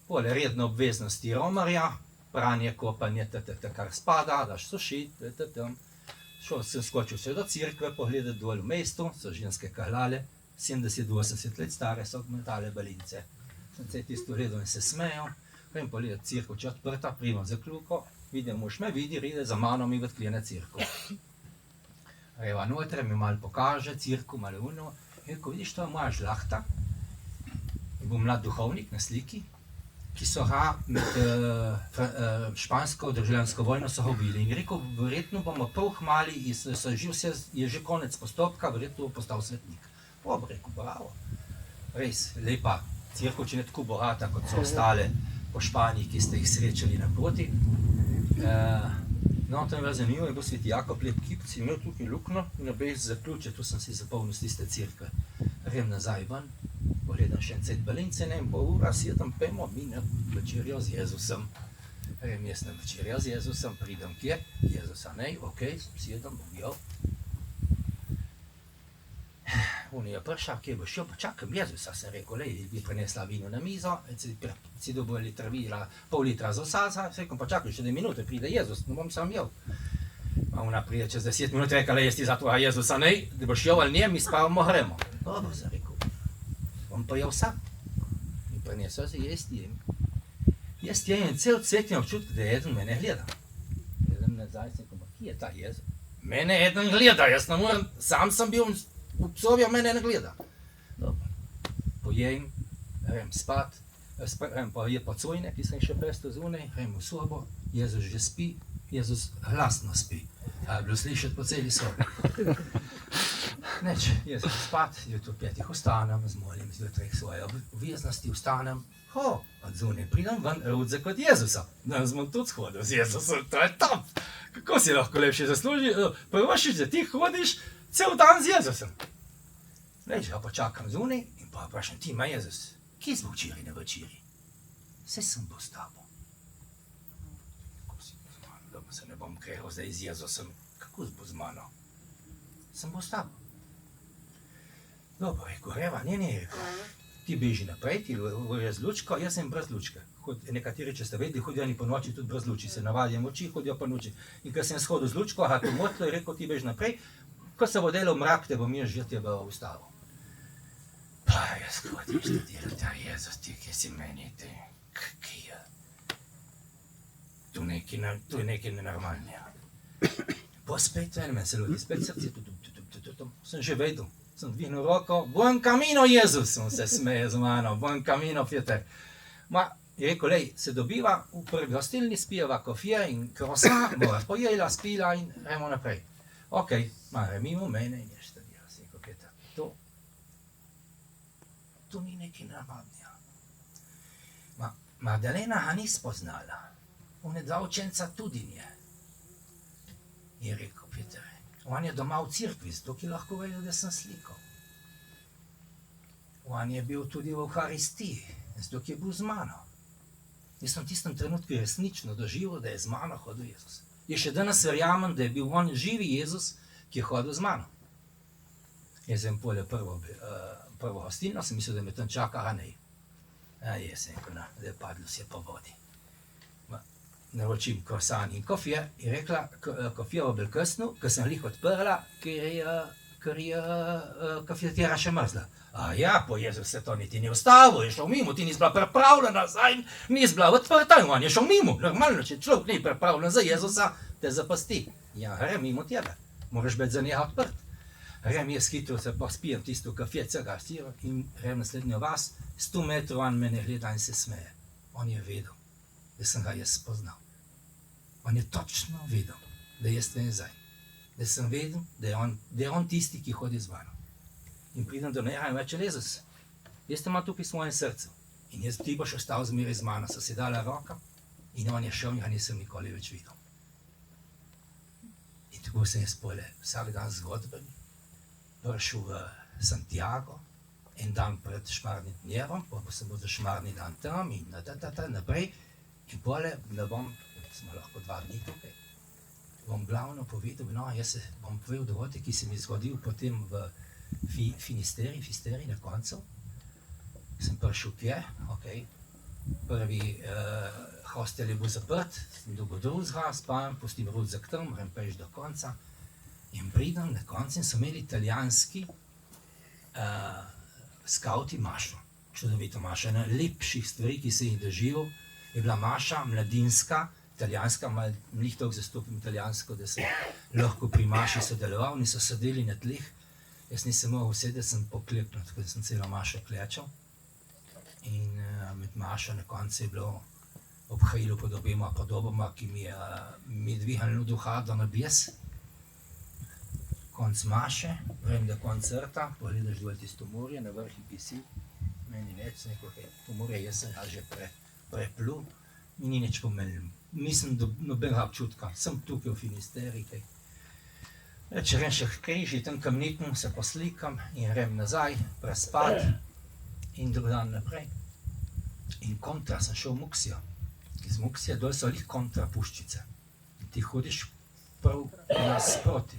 Pole redne obveznosti romarja, pranje, kopanje, kar spada, daš sušit, Šel sem skočil vse do cerkve, pogledati dol v mestu, so ženske kahlale, 70-80 let stare, so metale balince. Sem se tisto gledal in se smejal, grem pogledati cerkev, če odprta, primam za kljuko, vidim, mož me vidi, ride za mano mi odklene cerkev. Greva noter, mi malo pokaže, cerkev, malo uno, in rekel, vidiš, to je moja žlahta, in bo mlad duhovnik na sliki, ki so ga med špansko državljansko vojno so ga ubili. In rekel, verjetno bomo prav hmali, je že konec postopka, verjetno bo postal svetnik. Rekel, bravo. Res, lepa cerkev, če ne tako bogata, kot so ostale po Španiji, ki ste jih srečali naproti. No, to je bilo zanimivo, je bil sveti Jakob lep kipc, imel tukaj luknjo in obeh zaključe, tu sem si zapolnil z tiste cerkve. Grem nazaj ven, pogledam še en cel balince, ne, pol ura, sedem, pojmo mi na večerjo z Jezusom. Grem jaz na večerjo z Jezusom, pridem kje, Jezusa ne, ok, sedem, bom. On je prišel, kje bo šel, pa čakam Jezusa, sem rekel, lej, bi prinesla vino na mizo, si dobil pol litra z osaza, sem rekel, pa čakaj še 2 minute, pride Jezus, ne bom sam jel. A ona pride čez 10 minut, reka, lej, jaz ti za tvoja Jezusa ne, da boš jel ali ne, mi spavamo, gremo. Dobro, sem rekel, bom pa jel sam. In prinesel se jaz jem. Jaz jem in cel cvet imam občutek, da eden mene gleda. Gledam nazaj, sem rekel, kje je ta Jezus? Mene eden gleda, jaz ne morem, sam sem bil obsobja, mene ne gleda. Dobro. Pojem, grem spat, grem pa je pocojne, ki sem še presto zunaj, grem v sobo, Jezus že spi, Jezus glasno spi. A je bilo slišati po celi sobi. Neč, jaz sem spat, jutro 5 vstanem, zmolim zjutraj svoje obveznosti, vstanem, od zunaj pridem ven, rudze kot Jezusa. Danes bom tudi hodil z Jezusom, to je top! Kako si lahko lepše zasluži, prvošiš, da ti hodiš cel dan z Jezusom. Leč, ga pa čakam zunaj in pa vprašam, ti ima Jezus, kje smo včeraj na večerji? Vse sem bo s tabo. Kako si bo z mano, da se ne bom krehal zdaj z Jezusom, kako bo z mano? Sem bo s tabo. Dobro, rekel, greva, ne, ti beži naprej, ti vrje z lučko, jaz sem brez lučke. Nekateri, če ste vedeli, hodijo oni po noči tudi brez luči, se navadijo oči, hodijo po noči. In ko sem shodil z lučko, aha, to motlo je rekel, ti beži naprej, ko se bo delal mrak, te bom jaz že tebe ustavil. Pa jaz hodim študirati, a Jezus, ti, ki si meni, ti, kje je? Tu je nekaj nenormalnega. Pa spet, meni se lodi, spet srce, sem že vedel. Sem dvignil roko, buen camino, Jezus, on se smeje z mano, buen camino, Peter. Ma, je rekel, lej, se dobiva v prvi gostilni, spijeva kofije in krosa, bova pojela, spila in gremo naprej. Ok, ma, mimo mene in je štadila, si rekel, Peter, to ni nekaj navadnega. Ma, Magdalena ga ni spoznala, one 2 učenca tudi nje. Je rekel, Peter, on je doma v cerkvi, zato ki lahko vedel, da sem slikal. On je bil tudi v Euharistiji, zato ki je bil z mano. Jaz sem v tistem trenutku resnično doživel, da je z mano hodil Jezus. Jaz še danes verjamem, da je bil on živi Jezus, ki je hodil z mano. Jaz sem polje prvo hostilno, sem mislil, da me tam čaka, a ne. Jaz sem rekel, da je padlo vse po vodi. Naročim krosan in kofije in rekla, kofija v belkasnu, ker sem jih odprla, ker je kafetera še mrzla. Ja, po Jezu se to niti ni ustavil, je šel mimo, ti nisi bila pripravljena, nisi bila odprta, on je šel mimo. Normalno, če človek ni pripravljen za Jezusa, te zapasti. Ja, grem mimo tebe, moraš biti za njega odprt. Grem jaz hitro se pa spijem tisto kafe, cega siro in grem naslednjo vas, 100 metrov on mene gleda in se smeje. On je vedel, da sem ga jaz spoznal. On je točno vedel, da jaz ne zdaj. Da sem vedel, da je on tisti, ki hodi z mano. In pridem do njega in reče, Jezus, jaz te imam tukaj v svojem srcu. In jaz ti boš ostal zmeraj z mano. So si dala roka in on je šel in ga nisem nikoli več videl. In tako sem jaz pole vsak dan zgodben prišel v Santiago, en dan pred Šmarnim dnevom, pa sem bil za Šmarni dan tam in naprej. In pole, ne bom, smo lahko 2 dni tukaj, bom glavno povedal, jaz se bom povedal dogodek, ki se mi je zgodil potem v Finisteri na koncu. Sem prišel kje, prvi hostel je bil zaprt, sem dolgo drugega, spam, pustim rudzak tam, grem peš do konca. In pridem na koncu in so imeli italijanski skauti mašo. Čudovito mašo, ena lepših stvari, ki se jih doživel, je bila maša mladinska, italijanska, malo njih toliko zastopim italijansko, da sem lahko pri maši sodeloval, niso sedeli na tleh. Jaz nisem mogel sedeti, sem pokleknil, tako da sem celo mašo klečal. In med mašo na koncu je bilo obhajilo pod obema podobama, ki mi je dvignilo duha do nebes. Konc maše, vrem do koncerta, pogledaš dol tisto morje, na vrhi pisi, meni neč, to morje jaz sem ga že preplul, mi ni nič pomenil. Nisem nobenega občutka, sem tukaj v Finisteri, kaj. Če grem še v križi, tam kamnitim, se poslikam in grem nazaj, prespat in drug dan naprej. In kontra sem šel v Muksijo. Iz Muksije dol so lih kontra puščice. In ti hodiš prav nasproti.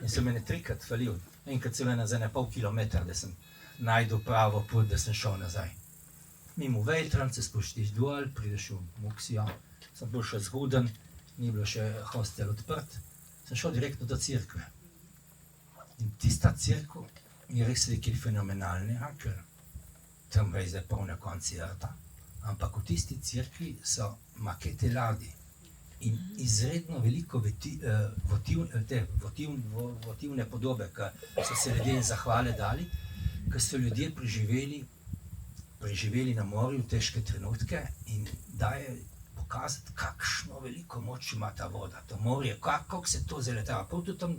In so mene 3krat falil. Enkrat celo za 1,5 kilometra, da sem najdel pravo pot, da sem šel nazaj. Mimo Vejtran se spuštiš dol, prideš v Muksijo. Sem bil še zhuden, ni bilo še hostel odprt. Sem šel direktno do cerkve. In tista cerkev je res nekaj fenomenalnega, ker tam je zdaj polna koncerta. Ampak v tisti cerkvi so makete ladij in izredno veliko votivne podobe, ki so se ljudje zahvale dali, ker so ljudje preživeli na morju težke trenutke in daje pokazati, kakšno veliko moč ima ta voda, to morje, kako se to zaletava. Prav tudi tam,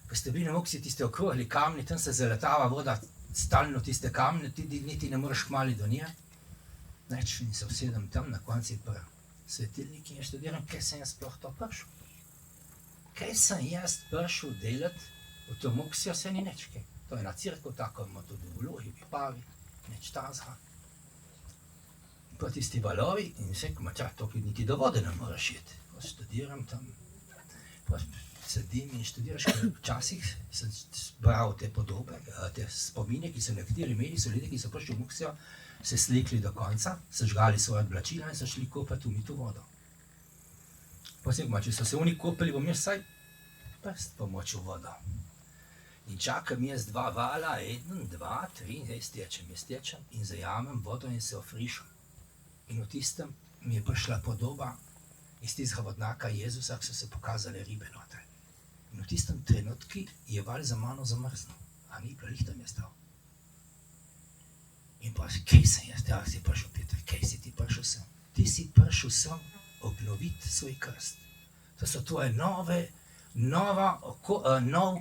ko ste bili na Muksiji, tiste okrogli kamni, tam se zaletava voda, stalno tiste kamne, niti ne moreš kmali do nje. Neč, in se usedem tam, na konci pri svetilniki in študiram, kaj sem jaz sploh to prišel. Kaj sem jaz prišel delati v to Muksijo, se ni nič kaj. To je na cerkev, tako ima tudi v Vlogi, v Pavi, nič tazga. Pa tisti valovi in vse, ko mača, toliko niti do vode ne moraš iti. Pa študiram tam, pa sedim in študiraš, ker včasih sem bral te podobe, te spomine, ki so nekateri imeli, so ljudje, ki so prišli v Muksijo, se slikli do konca, sežgali svoje oblačila in so šli kopati v mitu vodo. Pa sem rekel, če so se oni kopali, bom jaz vsaj prst pomočil vodo. In čakam jaz 2 vala, 1, 2, 3, jaz tečem in zajamem vodo in se ofrišam. In v tistem mi je prišla podoba iz tistega vodnaka Jezusa, ki so se pokazale ribe noter. In v tistem trenutku je val za mano zamrznil, a ni bilo, lih tam je stal. In pa, kaj sem jaz, ja, si prišel, Peter, kaj si ti prišel sem? Ti si prišel sem obnoviti svoj krst. To so tvoje nov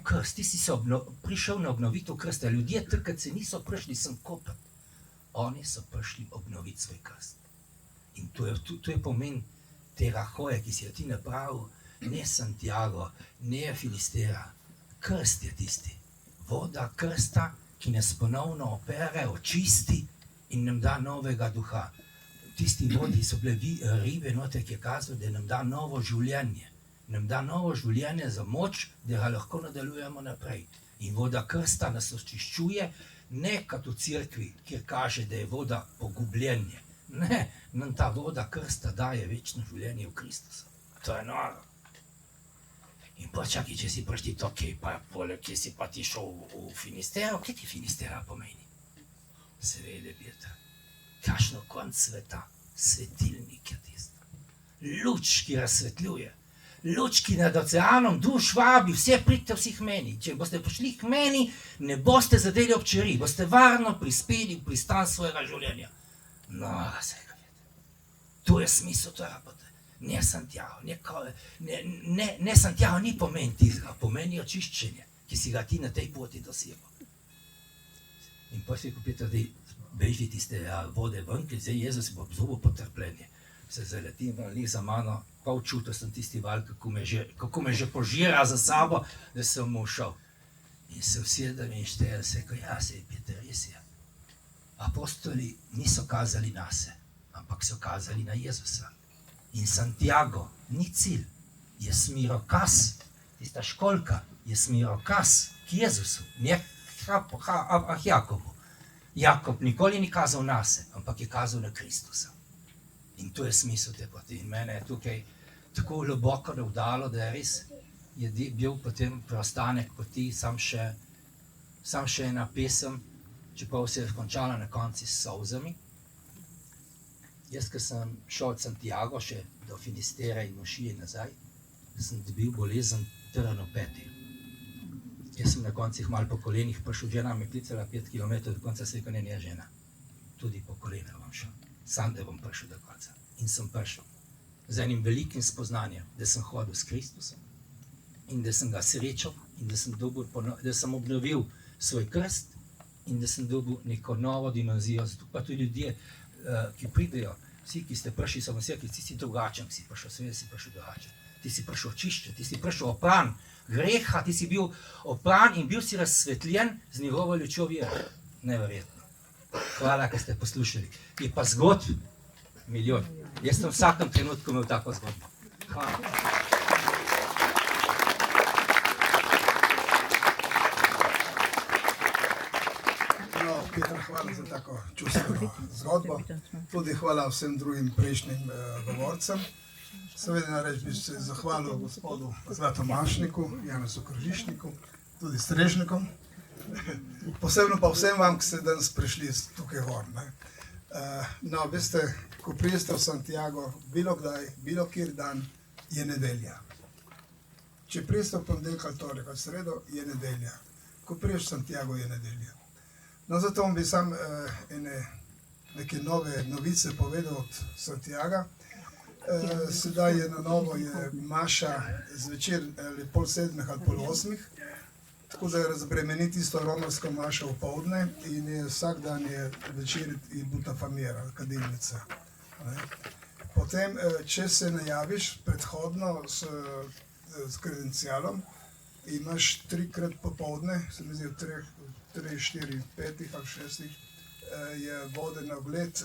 krst, ti si prišel na obnovitev krsta. Ljudje, takrat se niso prišli sem kopati, oni so prišli obnoviti svoj krst. In to je pomen tega hoja, ki si jo ti napravil, ne Santiago, ne Finistera. Krst je tisti. Voda krsta, ki nas ponovno opere, očisti in nam da novega duha. tisti vodi so bile ribe noter, ki je kazal, da nam da novo življenje. Nam da novo življenje za moč, da ga lahko nadaljujemo naprej. In voda krsta nas očiščuje, ne kot v cerkvi, kjer kaže, da je voda pogubljenje. Ne, nam ta voda krsta daje večno življenje v Kristusu. To je noro. In pa čakaj, če si prišti to, kje si pa ti šel v Finistero, kje ti Finistera pomeni? Seveda, Petra, kakšno konc sveta, svetilnik je tisto. Luč, ki razsvetljuje. Luč, ki nad oceanom duš vabi, vse pridite vsi k meni. Če boste prišli k meni, ne boste zadeli občeri, boste varno prispeli v pristan svojega življenja. No, vsega vedete. To je smisel te rabote. Ne Santiago, ne Santiago ni pomen tistega, pomeni očiščenje, ki si ga ti na tej poti dosegel. In pa si kupite, da beži tiste vode ven, ker zdaj Jezus bo obzobil potrpljenje. Se zaletim, ali za mano, pa včutil sem tisti val, kako me že požira za sabo, da sem mu šel. In se usedem in štejem se, ko se je Peter, res je. Apostoli niso kazali nase, ampak so kazali na Jezusa. In Santiago ni cilj, je smirokaz, tista školjka je smirokaz k Jezusu, ne k Jakobu. Jakob nikoli ni kazal nase, ampak je kazal na Kristusa. In to je smisel te poti. In mene je tukaj tako globoko navdalo, da je res je bil potem preostanek poti, sam še ena pesem, čeprav se je končala na konci s solzami. Jaz, ko sem šel od Santiago še do Finistere in Mošije nazaj, sem dobil bolezen trn v peti. Jaz sem na koncih malo po kolenih prišel, žena me klicala 5 km, do konca se rekel, ne, žena, tudi po kolenah bom šel, sam da bom prišel do konca. In sem prišel z enim velikim spoznanjem, da sem hodil s Kristusom in da sem ga srečal in da sem obnovil svoj krst in da sem dobil neko novo dimenzijo. Zato pa tudi ljudje, ki pridejo, vsi, ki ste prišli, so vsi, ki si drugačen, si prišel, seveda si prišel drugačen. Ti si prišel očiščen, ti si prišel opran greha, ti si bil opran in bil si razsvetljen z njegovo lučjo vere. Neverjetno. Hvala, ker ste poslušali. Je pa zgodb milijon. Jaz sem v vsakem trenutku imel tako zgodbo. Hvala. Peter, hvala za tako čustveno zgodbo. Tudi hvala vsem drugim prejšnjim govorcem. Seveda nareč bi se zahvalil gospodu Zlatomašniku, Janezu Kržišniku, tudi strežnikom. Posebno pa vsem vam, ki ste danes prišli tukaj gor. No, veste, ko prijeste v Santiago, bilo kdaj, bilo kjer dan, je nedelja. Če prijeste v ponedeljek ali torek ali sredo, je nedelja. Ko priješ v Santiago, je nedelja. No, zato bi sam neke nove novice povedal od Santiaga. Sedaj je na novo maša zvečer ali 6:30 ali 7:30, tako da razbremeni tisto romarsko mašo v povdne in vsak dan je večer in buta famira, kadilnica. Potem, če se najaviš predhodno s kredencialom, imaš 3-krat popovdne, se mi zdi 3, 4, 5 ali 6, je vode na ogled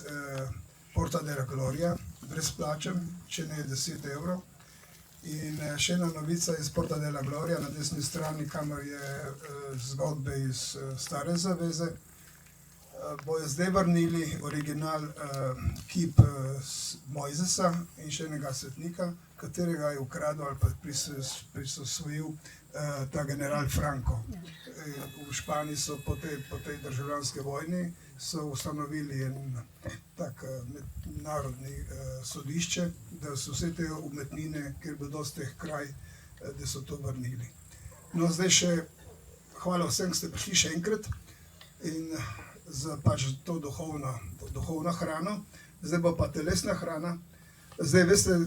Porta de la Gloria, brezplačen, če ne 10 €. In še ena novica iz Porta de la Gloria, na desni strani, kamor je zgodbe iz Stare zaveze, bojo zdaj vrnili original kip Mojzesa in še enega svetnika, katerega je ukradel ali pa prisosvojil ta general Franco. V Španiji so po tej državljanski vojni so ustanovili en tak mednarodni sodišče, da so vse te umetnine, ker bo dosti teh kraj, da so to vrnili. No, zdaj še hvala vsem, ki ste prišli še enkrat in za pač to duhovno hrano. Zdaj bo pa telesna hrana. Zdaj, veste,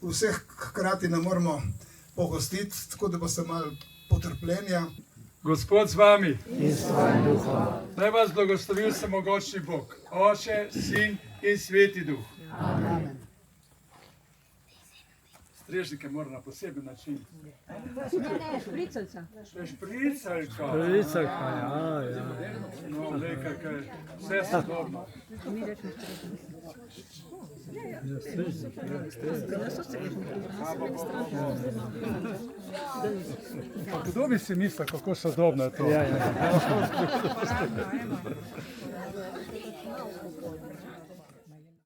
vseh hkrati ne moramo pogostiti, tako da boste malo potrpljenja. Gospod z vami. In s tvojim duhom. Naj vas blagoslovi vsemogočni Bog, Oče, Sin in Sveti Duh. Amen. Strežnike mora na poseben način. Ne, špricalca. Špricalka. Špricalka, ja. No, nekaj, vse sodobno. Mi rečemo špricalca. Kdo bi si mislil, kako sodobno je to?